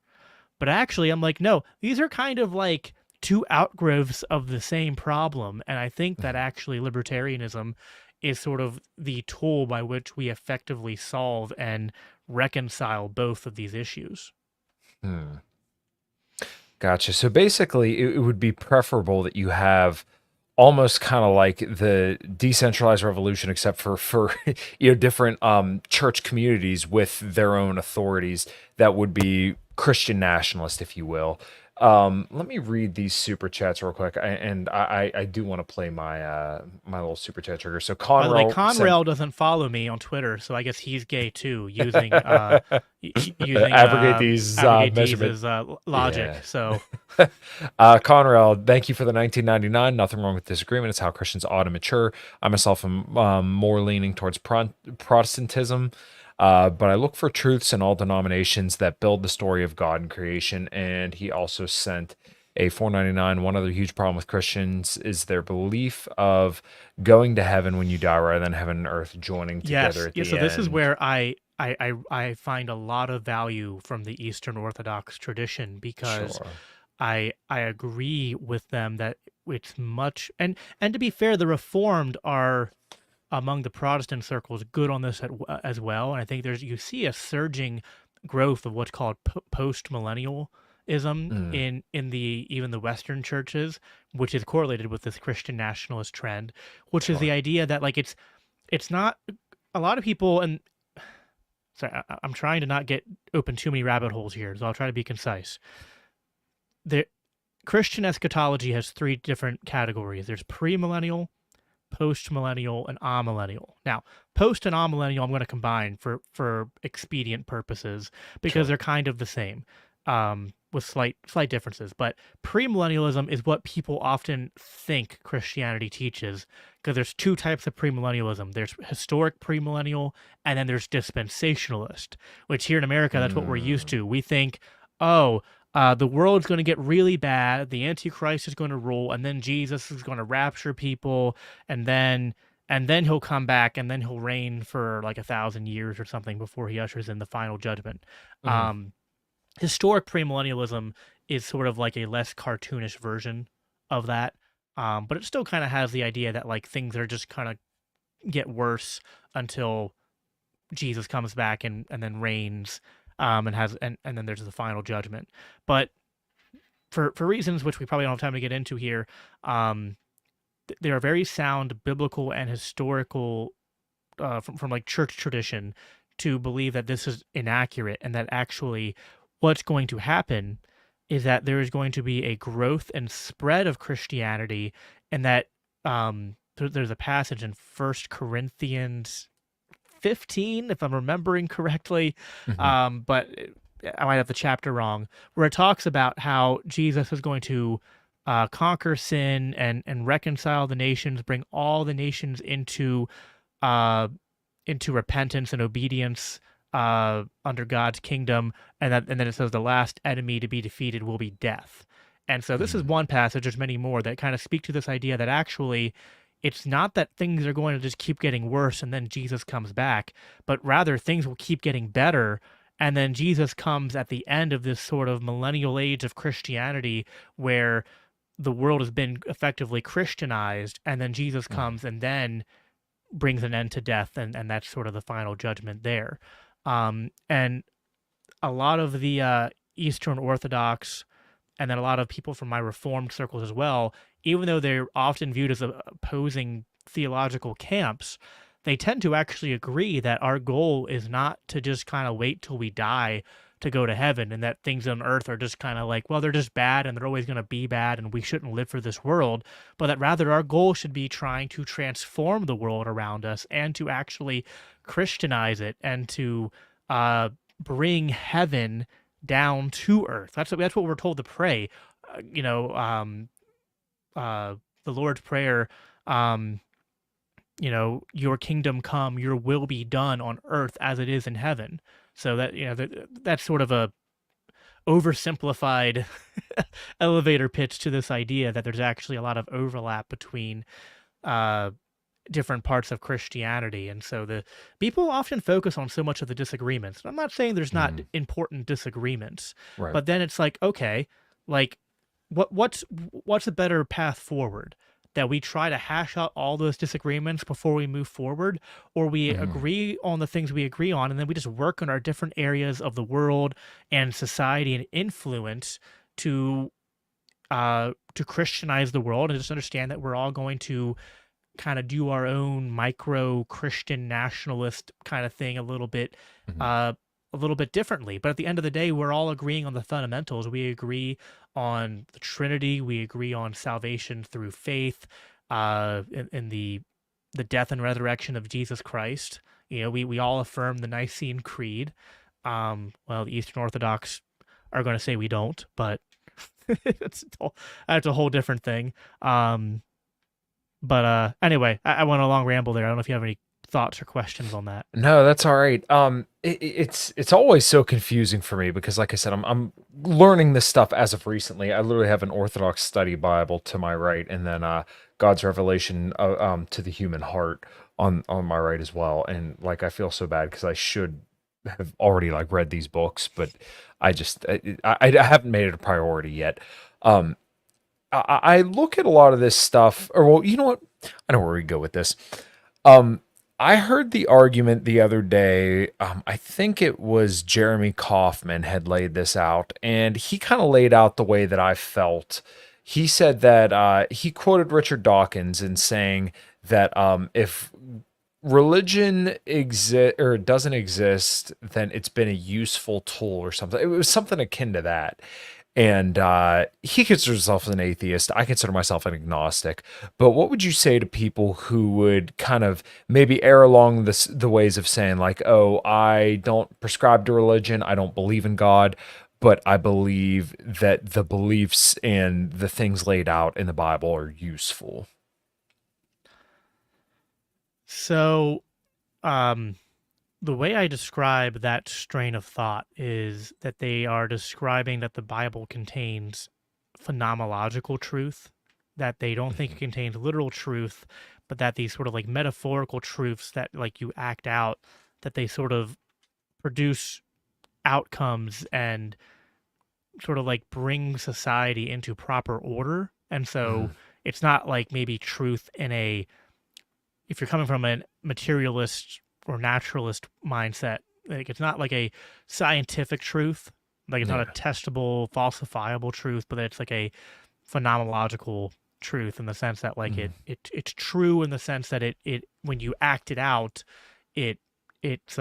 S2: But actually, I'm like, no, these are kind of like two outgrowths of the same problem. And I think that actually libertarianism is sort of the tool by which we effectively solve and reconcile both of these issues.
S1: Gotcha. So basically, it would be preferable that you have almost kind of like the decentralized revolution, except for different church communities with their own authorities that would be Christian nationalist, if you will. Let me read these super chats real quick, I do want to play my little super chat trigger. So
S2: By the way,
S1: Conrail sent
S2: Conrail doesn't follow me on Twitter, so I guess he's gay too, using using
S1: abrogate these
S2: abrogate
S1: measurement.
S2: Deez's logic.
S1: Yeah.
S2: So
S1: Conrail, thank you for the 1999. Nothing wrong with disagreement. It's how Christians ought to mature. I myself am more leaning towards Protestantism. But I look for truths in all denominations that build the story of God and creation. And he also sent a 499. One other huge problem with Christians is their belief of going to heaven when you die, rather than heaven and earth joining together
S2: yes,
S1: at
S2: yeah.
S1: the
S2: So this is
S1: end.
S2: where I find a lot of value from the Eastern Orthodox tradition, because
S1: Sure,
S2: I agree with them that it's much, and to be fair, the Reformed are among the Protestant circles good on this as well. And I think you see a surging growth of what's called post millennialism
S1: mm,
S2: in the even the Western churches, which is correlated with this Christian nationalist trend, which is the
S1: sure.
S2: idea that like it's not a lot of people. And sorry, I'm trying to not get open too many rabbit holes here, so I'll try to be concise. The Christian eschatology has three different categories. There's premillennial, post-millennial, and amillennial. Now, post and amillennial I'm going to combine for expedient purposes, because
S1: Sure.
S2: they're kind of the same, with slight differences. But premillennialism is what people often think Christianity teaches, because there's two types of premillennialism. There's historic premillennial, and then there's dispensationalist, which here in America, that's what we're used
S1: Mm,
S2: to. We think, oh, the world's going to get really bad. The Antichrist is going to rule, and then Jesus is going to rapture people, and then he'll come back, and then he'll reign for like 1,000 years or something before he ushers in the final judgment.
S1: mhm,
S2: Historic premillennialism is sort of like a less cartoonish version of that, but it still kind of has the idea that like things are just kind of get worse until Jesus comes back and then reigns, and then there's the final judgment. But for reasons which we probably don't have time to get into here, there are very sound biblical and historical, from like church tradition, to believe that this is inaccurate, and that actually what's going to happen is that there is going to be a growth and spread of Christianity, and that there's a passage in First Corinthians 15, if I'm remembering correctly,
S1: mhm,
S2: but I might have the chapter wrong, where it talks about how Jesus is going to conquer sin and reconcile the nations, bring all the nations uh, into repentance and obedience under God's kingdom, and then it says the last enemy to be defeated will be death. And so this is
S1: mhm,
S2: one passage. There's many more that kind of speak to this idea that actually it's not that things are going to just keep getting worse and then Jesus comes back, but rather things will keep getting better. And then Jesus comes at the end of this sort of millennial age of Christianity, where the world has been effectively Christianized, and then Jesus
S1: mhm,
S2: comes and then brings an end to death, and that's sort of the final judgment there. And a lot of the Eastern Orthodox, and then a lot of people from my Reformed circles as well, even though they're often viewed as opposing theological camps, they tend to actually agree that our goal is not to just kind of wait till we die to go to heaven, and that things on earth are just kind of like, well, they're just bad and they're always going to be bad and we shouldn't live for this world, but that rather our goal should be trying to transform the world around us and to actually Christianize it, and to uh, bring heaven down to earth. That's what we're told to pray. Uh, you know, um, the Lord's Prayer. Um, your kingdom come, your will be done on earth as it is in heaven. So that that's sort of a oversimplified elevator pitch to this idea that there's actually a lot of overlap between uh, different parts of Christianity. And so the people often focus on so much of the disagreements. I'm not saying there's not
S1: mhm.
S2: important disagreements,
S1: Right.
S2: but then it's like, okay, like what's a better path forward? That we try to hash out all those disagreements before we move forward, or we
S1: Mhm,
S2: agree on the things we agree on, and then we just work on our different areas of the world and society and influence to Christianize the world, and just understand that we're all going to kind of do our own micro Christian nationalist kind of thing a little bit,
S1: mhm,
S2: uh, a little bit differently. But at the end of the day, we're all agreeing on the fundamentals. We agree on the Trinity. We agree on salvation through faith, in the death and resurrection of Jesus Christ. You know, we all affirm the Nicene Creed. Well, the Eastern Orthodox are going to say we don't, but that's a whole different thing. But anyway, I went a long ramble there. I don't know if you have any thoughts or questions on that.
S1: No, that's all right. It's always so confusing for me because, like I said, I'm learning this stuff as of recently. I literally have an Orthodox study Bible to my right, and then God's revelation to the human heart on my right as well. And like, I feel so bad because I should have already like read these books, but I haven't made it a priority yet. I look at a lot of this stuff, or well, you know what? I know where we go with this. I heard the argument the other day. I think it was Jeremy Kaufman had laid this out, and he kind of laid out the way that I felt. He said that he quoted Richard Dawkins in saying that if religion doesn't exist, then it's been a useful tool or something. It was something akin to that. And he considers himself an atheist. I consider myself an agnostic. But what would you say to people who would kind of maybe err along the ways of saying like, oh, I don't prescribe to religion, I don't believe in God, but I believe that the beliefs and the things laid out in the Bible are useful?
S2: So, the way I describe that strain of thought is that they are describing that the Bible contains phenomenological truth, that they don't think it contains literal truth, but that these sort of like metaphorical truths that like you act out, that they sort of produce outcomes and sort of like bring society into proper order. And so it's not like maybe truth in a, if you're coming from a materialist or naturalist mindset, like it's not like a scientific truth, like it's not a testable, falsifiable truth, but it's like a phenomenological truth in the sense that like it's true in the sense that it when you act it out, it's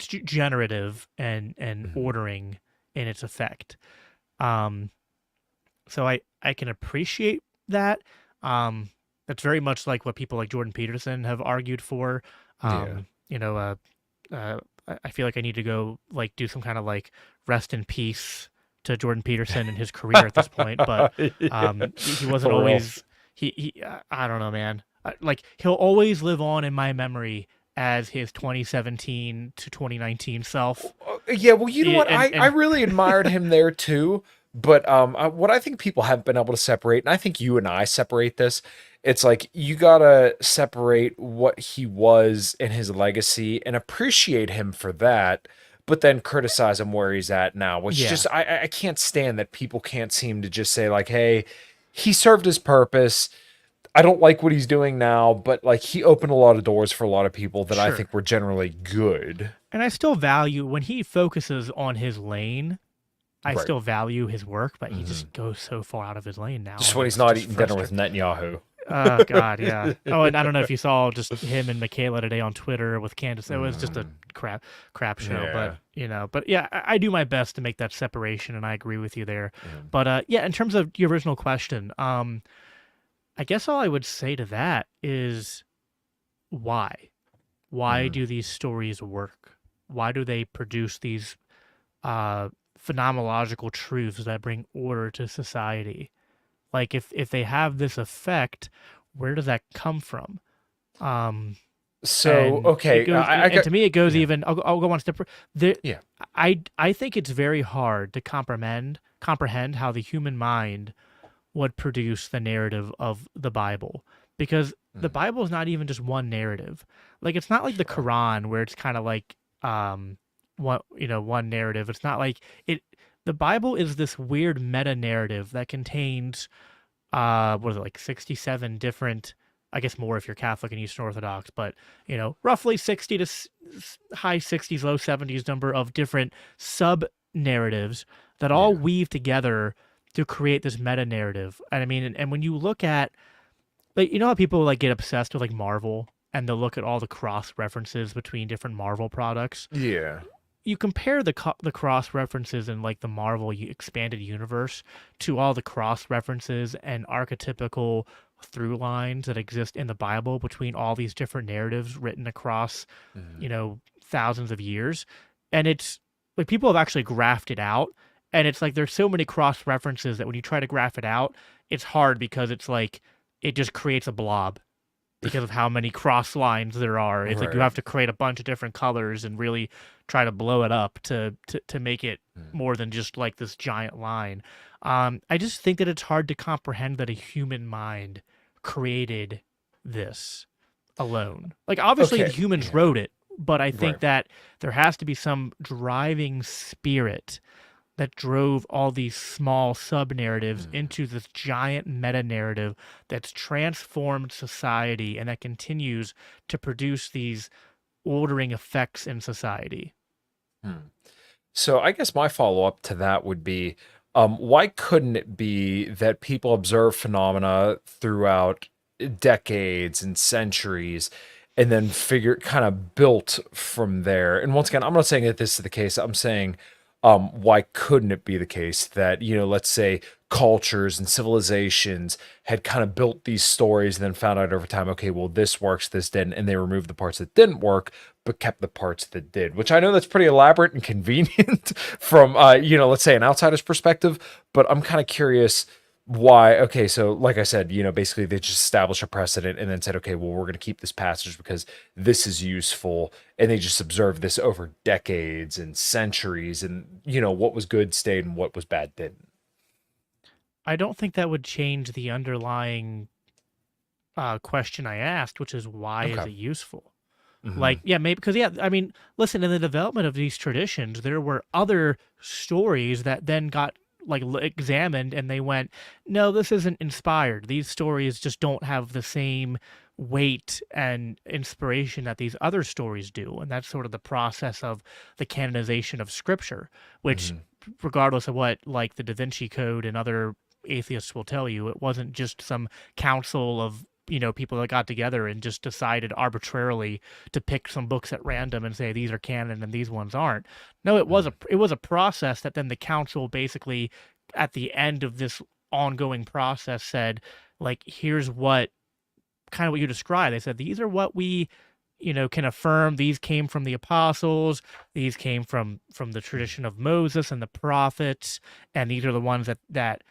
S2: generative and ordering in its effect. So I can appreciate that. That's very much like what people like Jordan Peterson have argued for. You know, I feel like I need to go like do some kind of like rest in peace to Jordan Peterson and his career at this point. But he wasn't always he I don't know, man. Like he'll always live on in my memory as his 2017 to 2019 self.
S1: Yeah, well, you know what?
S2: And
S1: I really admired him there too. But what I think people haven't been able to separate, and I think you and I separate this, it's like you gotta separate what he was and his legacy and appreciate him for that, but then criticize him where he's at now, which just I can't stand that people can't seem to just say like, hey, he served his purpose. I don't like what he's doing now, but like he opened a lot of doors for a lot of people that I think were generally good.
S2: And I still value when he focuses on his lane. I still value his work, but he just goes so far out of his lane now.
S1: Just when he's not eating dinner with Netanyahu.
S2: Oh God, yeah. Oh, and I don't know if you saw just him and Michaela today on Twitter with Candace. It was just a crap show. But but yeah, I do my best to make that separation, and I agree with you there. But yeah, in terms of your original question, I guess all I would say to that is why? Why do these stories work? Why do they produce these phenomenological truths that bring order to society? Like if they have this effect, where does that come from?
S1: So okay,
S2: to me it goes even. I'll go one step. I think it's very hard to comprehend how the human mind would produce the narrative of the Bible, because the Bible is not even just one narrative. Like it's not like the Quran where it's kind of like one narrative. It's not like it. The Bible is this weird meta narrative that contains, what is it, like 67 different, I guess more if you're Catholic and Eastern Orthodox, but, roughly 60 to high 60s, low 70s number of different sub-narratives that all weave together to create this meta narrative. And I mean, and when you look at, like, how people like get obsessed with like Marvel and they'll look at all the cross references between different Marvel products.
S1: Yeah.
S2: you compare the cross references in like the Marvel expanded universe to all the cross references and archetypical through lines that exist in the Bible between all these different narratives written across,
S1: Mhm.
S2: you know, thousands of years. And it's like people have actually graphed it out. And it's like there's so many cross references that when you try to graph it out, it's hard because it's like it just creates a blob because of how many cross lines there are. It's like you
S1: Right.
S2: have to create a bunch of different colors and really try to blow it up to make it
S1: Mm.
S2: more than just like this giant line. I just think that it's hard to comprehend that a human mind created this alone. Like obviously the
S1: Okay.
S2: humans
S1: Yeah.
S2: wrote it, but I think
S1: Right.
S2: that there has to be some driving spirit that drove all these small sub narratives
S1: Mm.
S2: into this giant meta narrative that's transformed society and that continues to produce these ordering effects in society.
S1: Hmm. So I guess my follow-up to that would be, why couldn't it be that people observe phenomena throughout decades and centuries and then figure kind of built from there? And once again, I'm not saying that this is the case. I'm saying, why couldn't it be the case that, let's say cultures and civilizations had kind of built these stories and then found out over time, okay, well, this works, this didn't, and they removed the parts that didn't work, but kept the parts that did, which I know that's pretty elaborate and convenient from, let's say an outsider's perspective, but I'm kind of curious why. Okay, so like I said, basically they just established a precedent and then said, okay, well, we're going to keep this passage because this is useful. And they just observed this over decades and centuries. And, what was good stayed and what was bad didn't.
S2: I don't think that would change the underlying question I asked, which is why is
S1: Okay.
S2: it useful?
S1: Hmm.
S2: Like, yeah, maybe because, yeah, I mean, listen, in the development of these traditions, there were other stories that then got like examined and they went, no, this isn't inspired. These stories just don't have the same weight and inspiration that these other stories do. And that's sort of the process of the canonization of scripture, which,
S1: Hmm.
S2: regardless of what like the Da Vinci Code and other atheists will tell you, it wasn't just some council of people that got together and just decided arbitrarily to pick some books at random and say these are canon and these ones aren't. No, it was a process that then the council basically at the end of this ongoing process said, like, here's what kind of what you described. They said these are what we can affirm. These came from the apostles. These came from the tradition of Moses and the prophets, and these are the ones that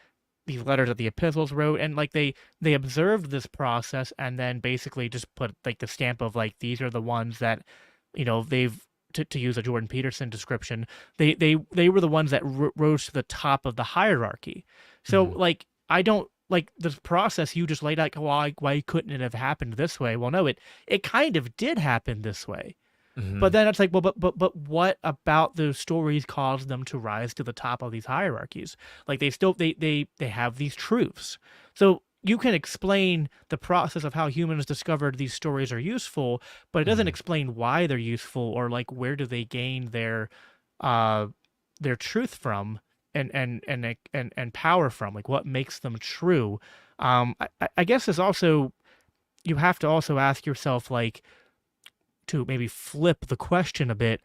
S2: these letters that the epistles wrote. And like they observed this process and then basically just put like the stamp of like these are the ones that they've to use a Jordan Peterson description, they were the ones that rose to the top of the hierarchy. So
S1: Hmm.
S2: like I don't like the process you just laid out. Why couldn't it have happened this way? Well, no, it kind of did happen this way. But
S1: Hmm.
S2: then it's like, well, but what about those stories caused them to rise to the top of these hierarchies? Like they still they have these truths. So you can explain the process of how humans discovered these stories are useful, but it doesn't
S1: Hmm.
S2: explain why they're useful or like where do they gain uh their truth from and power from, like what makes them true. I guess is also you have to also ask yourself like to maybe flip the question a bit,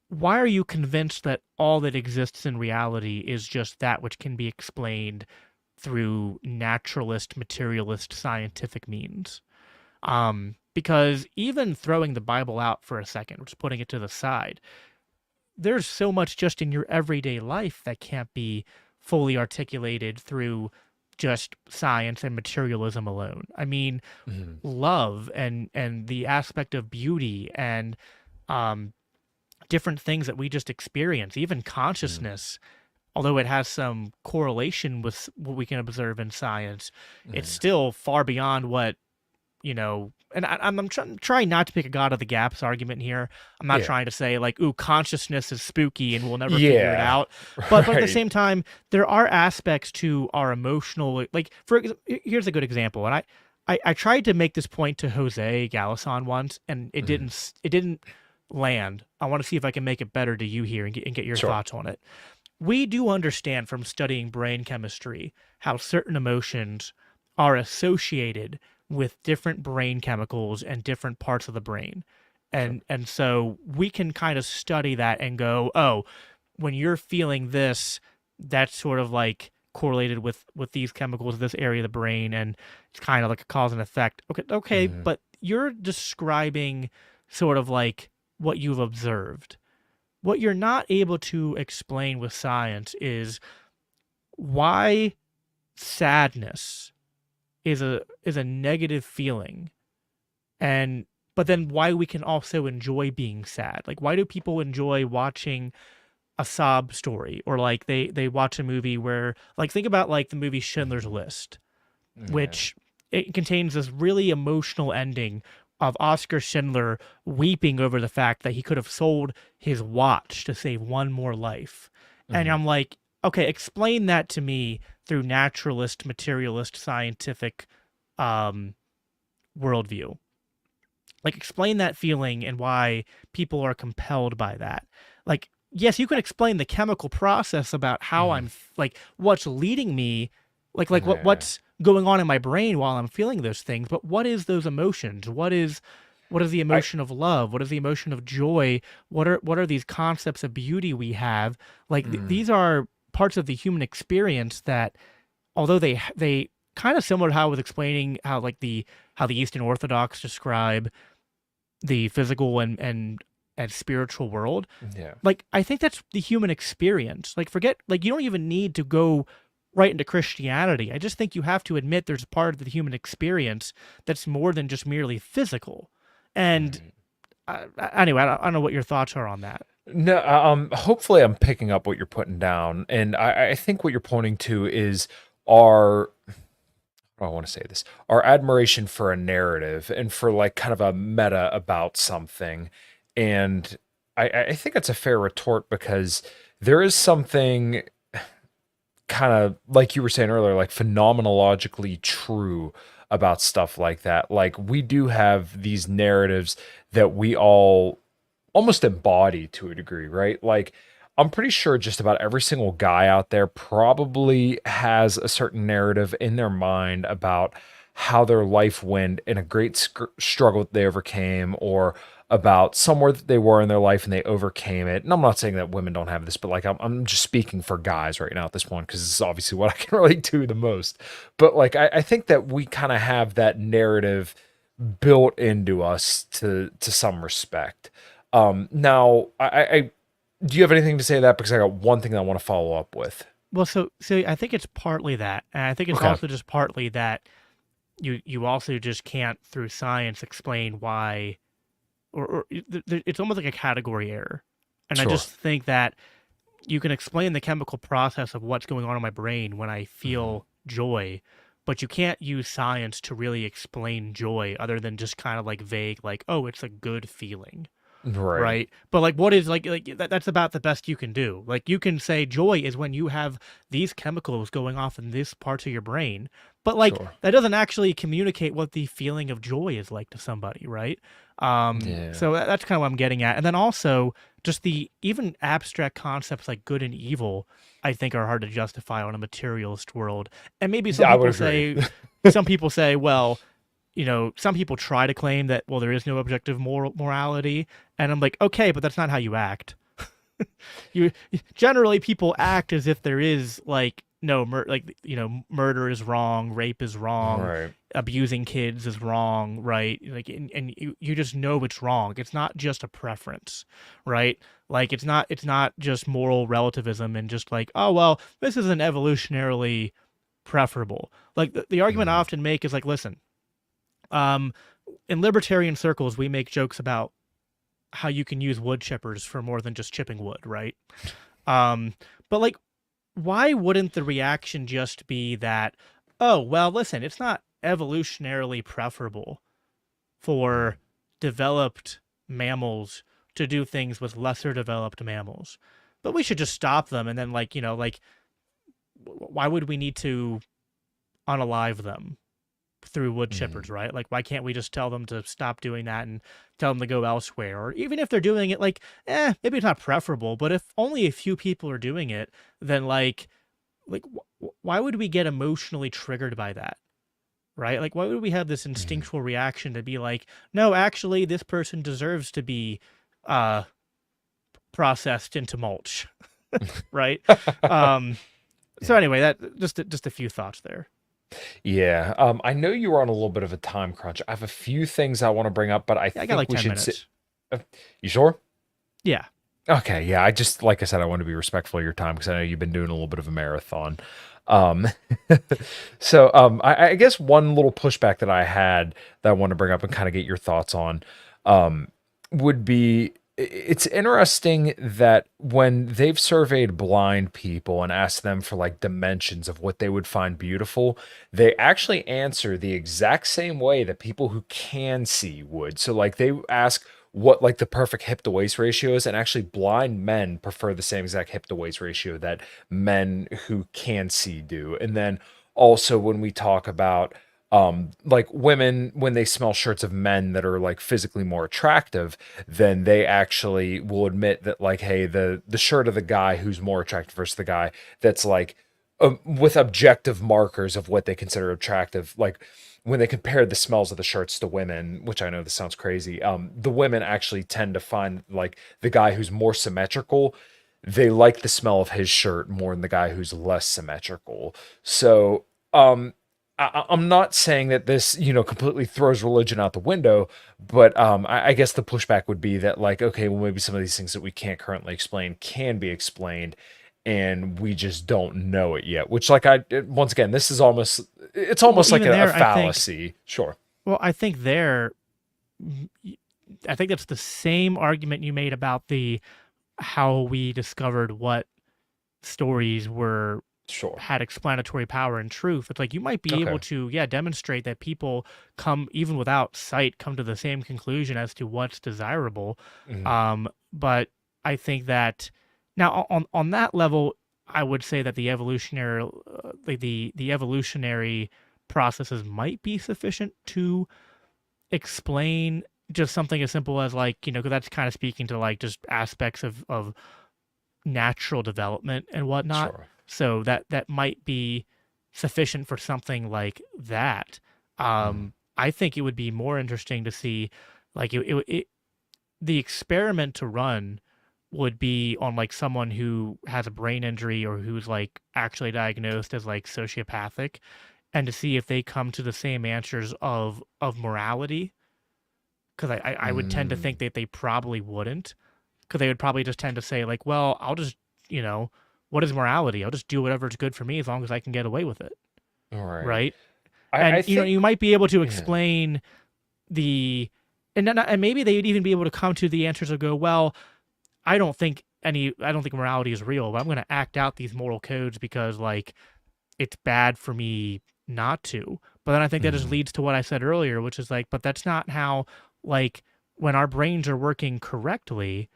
S2: why are you convinced that all that exists in reality is just that which can be explained through naturalist, materialist, scientific means? Because even throwing the Bible out for a second, just putting it to the side, there's so much just in your everyday life that can't be fully articulated through just science and materialism alone. I mean,
S1: Hmm.
S2: love and the aspect of beauty and um, different things that we just experience, even
S1: Hmm.
S2: consciousness, although it has some correlation with what we can observe in science, it's
S1: Hmm.
S2: still far beyond what, and I'm trying not to pick a God of the gaps argument here. I'm not
S1: Yeah.
S2: trying to say like, ooh, consciousness is spooky and we'll never figure it
S1: Yeah.
S2: out. But at the
S1: Right.
S2: same time, there are aspects to our emotional, like here's a good example. And I tried to make this point to Jose Galison once, and
S1: Hmm.
S2: it didn't land. I want to see if I can make it better to you here and get your
S1: Sure.
S2: thoughts on it. We do understand from studying brain chemistry how certain emotions are associated with different brain chemicals and different parts of the brain.
S1: Sure.
S2: And so we can kind of study that and go, oh, when you're feeling this, that's sort of like correlated with these chemicals in this area of the brain, and it's kind of like a cause and effect. Okay,
S1: Mhm.
S2: but you're describing sort of like what you've observed. What you're not able to explain with science is why sadness is a negative feeling, and but then why we can also enjoy being sad. Like, why do people enjoy watching a sob story, or like they watch a movie where, like, think about like the movie Schindler's List,
S1: Yeah.
S2: which it contains this really emotional ending of Oscar Schindler weeping over the fact that he could have sold his watch to save one more life. And
S1: Mhm.
S2: I'm like, okay, explain that to me through naturalist, materialist, scientific um, worldview. Like, explain that feeling and why people are compelled by that. Like, yes, you can explain the chemical process about how
S1: Mhm.
S2: I'm like what's leading me, like
S1: Yeah.
S2: what's going on in my brain while I'm feeling those things. But what is those emotions? What is the
S1: I
S2: emotion of love? What is the emotion of joy? What are these concepts of beauty we have? Like
S1: mm,
S2: these are parts of the human experience that, although they kind of similar to how I was explaining how like the Eastern Orthodox describe the physical and spiritual world.
S1: yeah.
S2: Like, I think that's the human experience. Like, forget, like, you don't even need to go right into Christianity. I just think you have to admit there's a part of the human experience that's more than just merely physical. And
S1: Mm.
S2: anyway, I don't know what your thoughts are on that.
S1: No, hopefully I'm picking up what you're putting down. And I think what you're pointing to is our, how do I want to say this, our admiration for a narrative and for like kind of a meta about something. And I think it's a fair retort because there is something kind of like you were saying earlier, like phenomenologically true about stuff like that. Like we do have these narratives that we all almost embody to a degree, right? Like I'm pretty sure just about every single guy out there probably has a certain narrative in their mind about how their life went in a great struggle that they overcame, or about somewhere that they were in their life and they overcame it. And I'm not saying that women don't have this, but like I'm just speaking for guys right now at this point because this is obviously what I can relate to the most. But like I think that we kind of have that narrative built into us to some respect. Now I do you have anything to say to that? Because I got one thing that I want to follow up with.
S2: Well, so I think it's partly that, and I think it's
S1: Okay.
S2: also just partly that you also just can't through science explain why, or it's almost like a category error. And I
S1: Sure.
S2: just think that you can explain the chemical process of what's going on in my brain when I
S1: Mhm.
S2: feel joy, but you can't use science to really explain joy other than just kind of like vague, like, oh, it's a good feeling,
S1: Right.
S2: right? But like, what is like that's about the best you can do. Like, you can say joy is when you have these chemicals going off in this parts of your brain, but like
S1: Sure.
S2: that doesn't actually communicate what the feeling of joy is like to somebody, right?
S1: Yeah.
S2: So that's kind of what I'm getting at. And then also just the even abstract concepts like good and evil, I think are hard to justify on a materialist world. And maybe
S1: I would agree.
S2: some people say, well, some people try to claim that, well, there is no objective morality, and I'm like, okay, but that's not how you act. You generally people act as if there is like no murder is wrong, rape is wrong,
S1: Right.
S2: abusing kids is wrong, right? Like, and you just know it's wrong. It's not just a preference, right? Like, it's not just moral relativism and just like, oh well, this isn't evolutionarily preferable. Like, the argument I
S1: Mhm.
S2: often make is like, listen, um, in libertarian circles, we make jokes about how you can use wood chippers for more than just chipping wood, right? Um, but like, why wouldn't the reaction just be that, oh, well, listen, it's not evolutionarily preferable for developed mammals to do things with lesser developed mammals, but we should just stop them. And then, like, like, why would we need to unalive them through wood chippers,
S1: Mhm.
S2: right? Like, why can't we just tell them to stop doing that and tell them to go elsewhere? Or even if they're doing it, like, maybe it's not preferable, but if only a few people are doing it, then like why would we get emotionally triggered by that, right? Like, why would we have this instinctual reaction to be like, no, actually, this person deserves to be uh, processed into mulch, right? Um, so
S1: Yeah.
S2: anyway, that just a few thoughts there.
S1: Yeah. I know you were on a little bit of a time crunch. I have a few things I want to bring up, but I
S2: Yeah, I got
S1: think
S2: like
S1: we
S2: 10
S1: should sit.
S2: minutes.
S1: You sure?
S2: Yeah.
S1: Okay. Yeah. I just, like I said, I want to be respectful of your time because I know you've been doing a little bit of a marathon. Um, I guess one little pushback that I had that I want to bring up and kind of get your thoughts on, would be it's interesting that when they've surveyed blind people and asked them for like dimensions of what they would find beautiful, they actually answer the exact same way that people who can see would. So like they ask what like the perfect hip to waist ratio is, and actually blind men prefer the same exact hip to waist ratio that men who can see do. And then also when we talk about like women, when they smell shirts of men that are like physically more attractive, then they actually will admit that like, hey, the shirt of the guy who's more attractive versus the guy that's like with objective markers of what they consider attractive, like when they compare the smells of the shirts to women, which I know this sounds crazy, the women actually tend to find like the guy who's more symmetrical, they like the smell of his shirt more than the guy who's less symmetrical. So I'm not saying that this, completely throws religion out the window, but I guess the pushback would be that, like, okay, well, maybe some of these things that we can't currently explain can be explained, and we just don't know it yet. Which, like, once again, this is it's
S2: Well,
S1: almost like
S2: even
S1: a
S2: there, I think,
S1: fallacy. Sure.
S2: well, I think there, I think that's the same argument you made about the how we discovered what stories were
S1: Sure.
S2: had explanatory power and truth. It's like you might be able
S1: Okay.
S2: to, yeah, demonstrate that people come even without sight come to the same conclusion as to what's desirable.
S1: Mhm.
S2: But I think that now on that level, I would say that the evolutionary the evolutionary processes might be sufficient to explain just something as simple as like, because that's kind of speaking to like just aspects of natural development and whatnot.
S1: Sure.
S2: So that might be sufficient for something like that.
S1: Mhm.
S2: I think it would be more interesting to see, like the experiment to run would be on like someone who has a brain injury or who's like actually diagnosed as like sociopathic, and to see if they come to the same answers of morality. Because I would tend to think
S1: Mm.
S2: that they probably wouldn't, because they would probably just tend to say like, well, I'll just, you know, what is morality? I'll just do whatever's good for me as long as I can get away with it,
S1: All right.
S2: right?
S1: I
S2: And
S1: think.
S2: you might be able to
S1: Yeah.
S2: explain the, and maybe they'd even be able to come to the answers of go, well, I don't think morality is real, but I'm going to act out these moral codes because like it's bad for me not to. But then I think that just
S1: Mhm.
S2: leads to what I said earlier, which is like, but that's not how, like, when our brains are working correctly,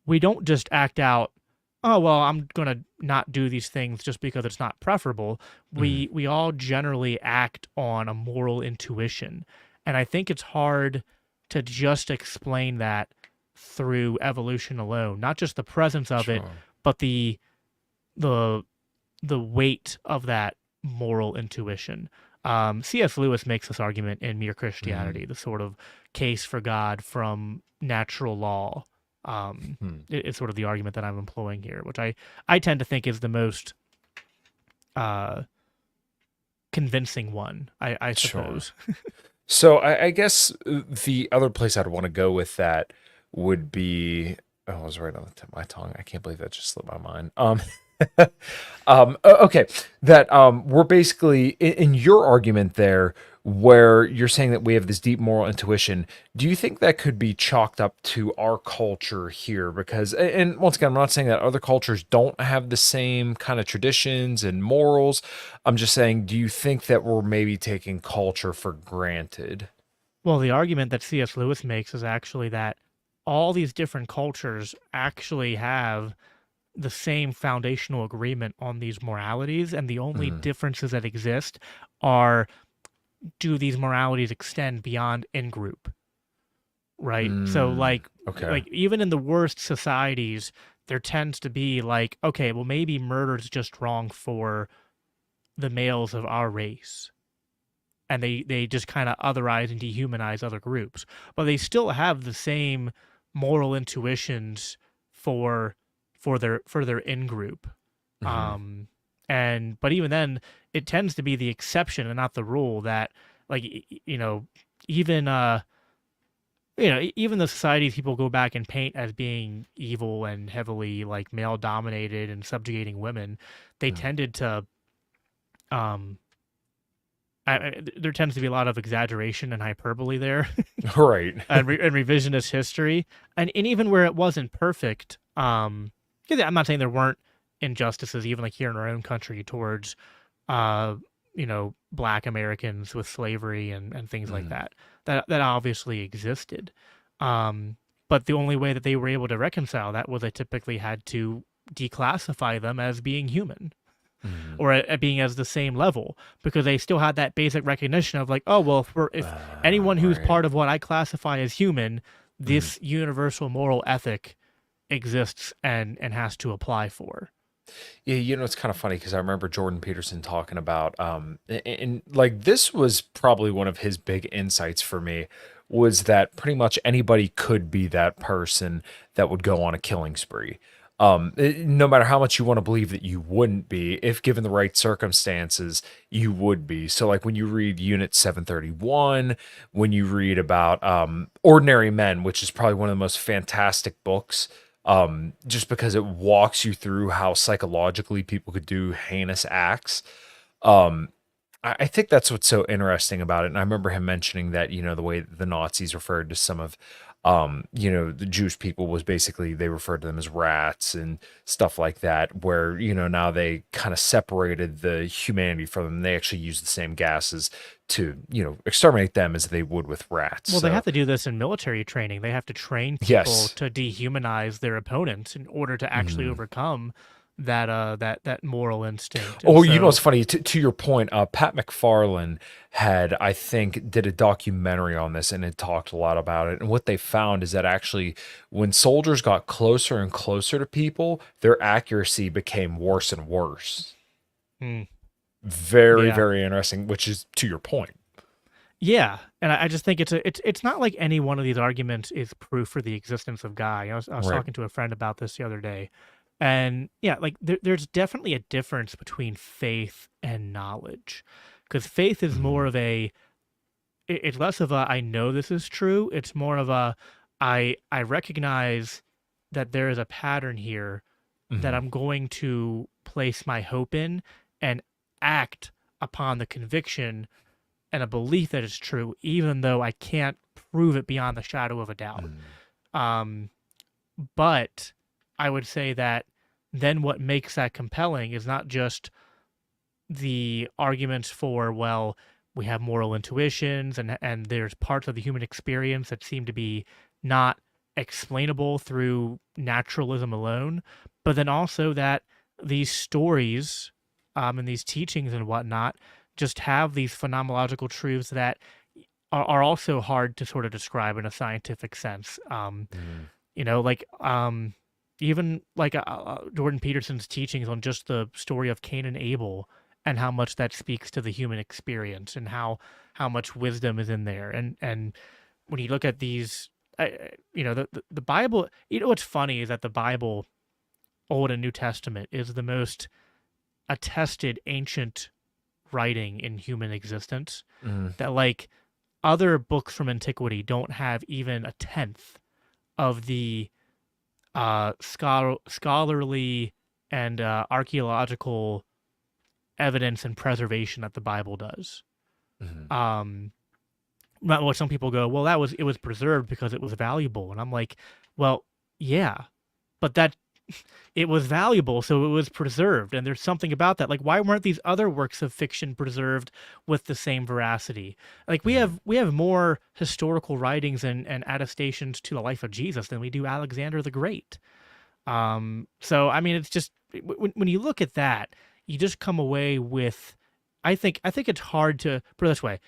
S2: we don't just act out, oh well, I'm gonna not do these things just because it's not preferable.
S1: Mhm.
S2: We all generally act on a moral intuition. And I think it's hard to just explain that through evolution alone. Not just the presence of it,
S1: Sure.
S2: but the the weight of that moral intuition. C.S. Lewis makes this argument in Mere
S1: Mhm.
S2: Christianity, the sort of case for God from natural law.
S1: Hmm.
S2: It's sort of the argument that I'm employing here, which I tend to think is the most uh, convincing one, I
S1: Sure.
S2: suppose.
S1: So I guess the other place I'd want to go with that would be. Oh, I was right on the tip of my tongue. I can't believe that just slipped my mind. Okay, that we're basically in your argument there, where you're saying that we have this deep moral intuition. Do you think that could be chalked up to our culture here? Because, and once again, I'm not saying that other cultures don't have the same kind of traditions and morals. I'm just saying, do you think that we're maybe taking culture for granted?
S2: Well, the argument that C.S. Lewis makes is actually that all these different cultures actually have the same foundational agreement on these moralities, and the only
S1: Mm,
S2: differences that exist are, do these moralities extend beyond in group, right? So
S1: okay.
S2: like even in the worst societies, there tends to be like, okay, well maybe murder is just wrong for the males of our race, and they just kind of otherize and dehumanize other groups, but they still have the same moral intuitions for their in group.
S1: Hmm.
S2: Um, and but even then, it tends to be the exception and not the rule that, like, even even the societies people go back and paint as being evil and heavily like male dominated and subjugating women, they tended to um there tends to be a lot of exaggeration and hyperbole there,
S1: Right.
S2: and revisionist history, and even where it wasn't perfect. 'Cause I'm not saying there weren't injustices, even like here in our own country, towards Black Americans with slavery and things like
S1: Mhm.
S2: that. That obviously existed. But the only way that they were able to reconcile that was they typically had to declassify them as being human,
S1: Mhm.
S2: or at being as the same level, because they still had that basic recognition of like, oh well, if anyone who's
S1: Right.
S2: part of what I classify as human,
S1: Mhm.
S2: this universal moral ethic exists and has to apply for.
S1: Yeah, it's kind of funny because I remember Jordan Peterson talking about, and like this was probably one of his big insights for me, was that pretty much anybody could be that person that would go on a killing spree. No matter how much you want to believe that you wouldn't be, if given the right circumstances, you would be. So, like when you read Unit 731, when you read about Ordinary Men, which is probably one of the most fantastic books, just because it walks you through how psychologically people could do heinous acts. Um, I think that's what's so interesting about it. And I remember him mentioning that, the way the Nazis referred to some of, the Jewish people was basically they referred to them as rats and stuff like that, where, now they kind of separated the humanity from them. They actually use the same gases to, exterminate them as they would with rats.
S2: Well, they have
S1: So,
S2: to do this in military training. They have to train people
S1: yes.
S2: to dehumanize their opponents in order to actually
S1: Mhm.
S2: overcome that moral instinct. And
S1: Oh, it's
S2: so,
S1: funny. To your point, Pat McFarlane had, I think, did a documentary on this and it talked a lot about it. And what they found is that actually, when soldiers got closer and closer to people, their accuracy became worse and worse.
S2: hmm,
S1: Very,
S2: yeah,
S1: very interesting. Which is to your point.
S2: yeah, and I just think it's not like any one of these arguments is proof for the existence of God. I was
S1: Right.
S2: talking to a friend about this the other day, and yeah, like there's definitely a difference between faith and knowledge, because faith is more
S1: Mhm.
S2: of it's less of a I know this is true. It's more of a I recognize that there is a pattern here that
S1: Mhm.
S2: I'm going to place my hope in and act upon the conviction and a belief that it's true, even though I can't prove it beyond the shadow of a doubt.
S1: Mhm.
S2: Um, but I would say that then what makes that compelling is not just the arguments for, well, we have moral intuitions and there's parts of the human experience that seem to be not explainable through naturalism alone, but then also that these stories and these teachings and whatnot just have these phenomenological truths that are also hard to sort of describe in a scientific sense.
S1: Mhm.
S2: Like even like Jordan Peterson's teachings on just the story of Cain and Abel and how much that speaks to the human experience and how much wisdom is in there. And when you look at these, the Bible. What's funny is that the Bible, Old and New Testament, is the most attested ancient writing in human existence.
S1: Mhm.
S2: That like other books from antiquity don't have even a tenth of the scholarly and archaeological evidence and preservation that the Bible does.
S1: Mhm.
S2: Um, what some people go, well, it was preserved because it was valuable, and I'm like, well, yeah, but that it was valuable, so it was preserved, and there's something about that. Like, why weren't these other works of fiction preserved with the same veracity? Like,
S1: Mhm.
S2: we have more historical writings and attestations to the life of Jesus than we do Alexander the Great. So I mean, it's just when you look at that, you just come away with, I think it's hard to put it this way.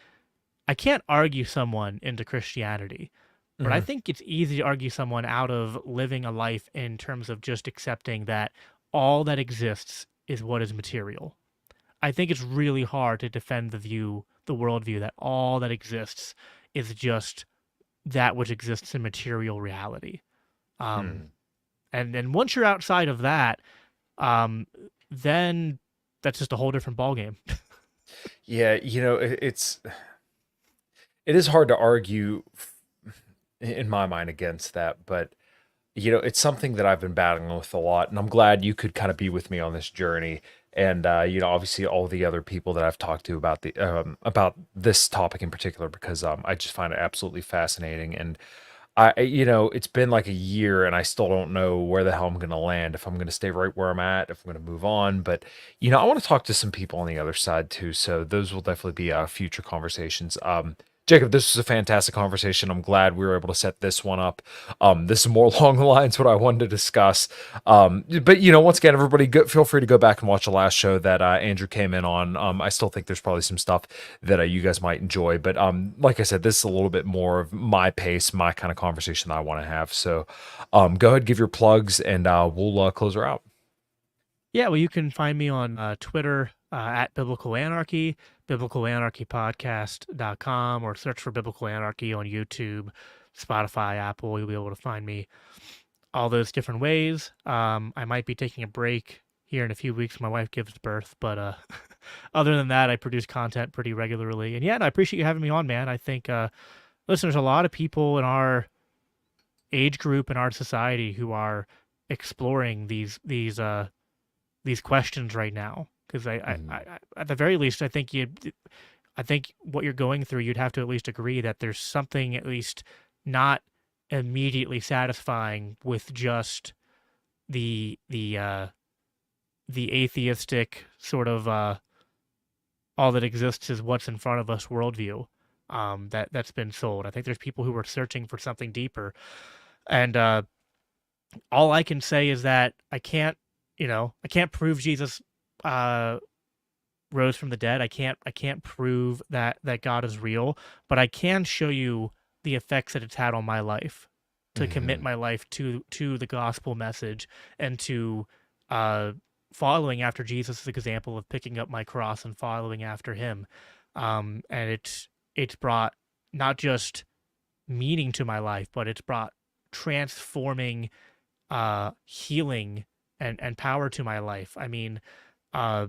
S2: I can't argue someone into Christianity, but I
S1: Mhm.
S2: think it's easy to argue someone out of living a life in terms of just accepting that all that exists is what is material. I think it's really hard to defend the view the worldview that all that exists is just that which exists in material reality. Um,
S1: Hmm.
S2: and then once you're outside of that, um, then that's just a whole different ballgame.
S1: Yeah, it is hard to argue in my mind against that, but it's something that I've been battling with a lot, and I'm glad you could kind of be with me on this journey. And obviously all the other people that I've talked to about this topic in particular, because I just find it absolutely fascinating. And it's been like a year, and I still don't know where the hell I'm going to land. If I'm going to stay right where I'm at, if I'm going to move on. But I want to talk to some people on the other side too. So those will definitely be future conversations. Jacob, this was a fantastic conversation. I'm glad we were able to set this one up. This is more along the lines what I wanted to discuss. But once again, everybody, feel free to go back and watch the last show that Andrew came in on. I still think there's probably some stuff that you guys might enjoy. But like I said, this is a little bit more of my pace, my kind of conversation that I want to have. So go ahead, give your plugs, and we'll close her out.
S2: Yeah, well, you can find me on Twitter at Biblical Anarchy, biblicalanarchypodcast.com, or search for Biblical Anarchy on YouTube, Spotify, Apple. You'll be able to find me all those different ways. I might be taking a break here in a few weeks when my wife gives birth, but other than that, I produce content pretty regularly. And yeah, I appreciate you having me on, man. I think, listen, there's a lot of people in our age group in our society who are exploring these questions right now, because at the very least, I think what you're going through, you'd have to at least agree that there's something at least not immediately satisfying with just the the atheistic sort of all that exists is what's in front of us worldview that's been sold. I think there's people who are searching for something deeper, and all I can say is that I can't prove Jesus rose from the dead. I can't prove that God is real, but I can show you the effects that it's had on my life to commit
S1: Hmm.
S2: my life to the gospel message and to following after Jesus' example of picking up my cross and following after him. And it's brought not just meaning to my life, but it's brought transforming healing and power to my life. I mean, uh,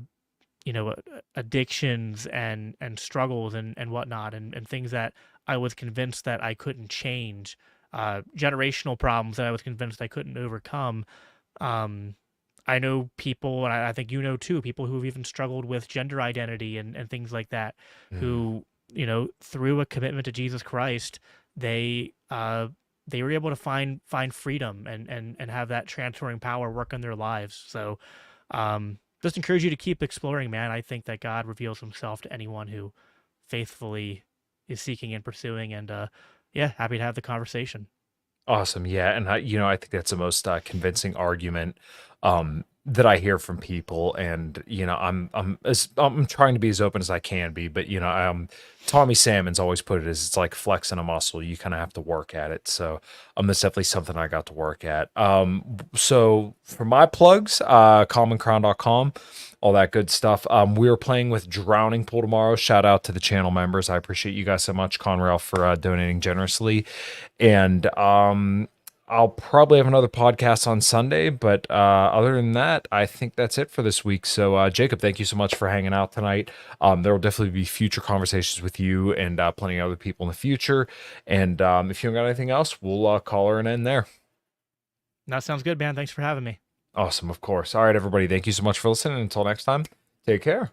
S2: addictions and struggles and whatnot, and things that I was convinced that I couldn't change, generational problems that I was convinced I couldn't overcome. Um, I know people, and I think you know too, people who've even struggled with gender identity and things like that,
S1: Hmm.
S2: who, through a commitment to Jesus Christ, they they were able to find freedom and have that transferring power work in their lives. So, just encourage you to keep exploring, man. I think that God reveals himself to anyone who faithfully is seeking and pursuing. And yeah, happy to have the conversation.
S1: Awesome. Yeah. And I think that's the most convincing argument that I hear from people. And, I'm trying to be as open as I can be, but Tommy Salmon's always put it as it's like flexing a muscle. You kind of have to work at it. So that's definitely something I got to work at. So for my plugs, commoncrown.com, all that good stuff. We are playing with Drowning Pool tomorrow. Shout out to the channel members. I appreciate you guys so much, Conrail, for donating generously. And I'll probably have another podcast on Sunday, but other than that, I think that's it for this week. So, Jacob, thank you so much for hanging out tonight. There will definitely be future conversations with you and plenty of other people in the future. And if you don't got anything else, we'll call her an end there.
S2: That sounds good, man. Thanks for having me.
S1: Awesome, of course. All right, everybody, thank you so much for listening. Until next time, take care.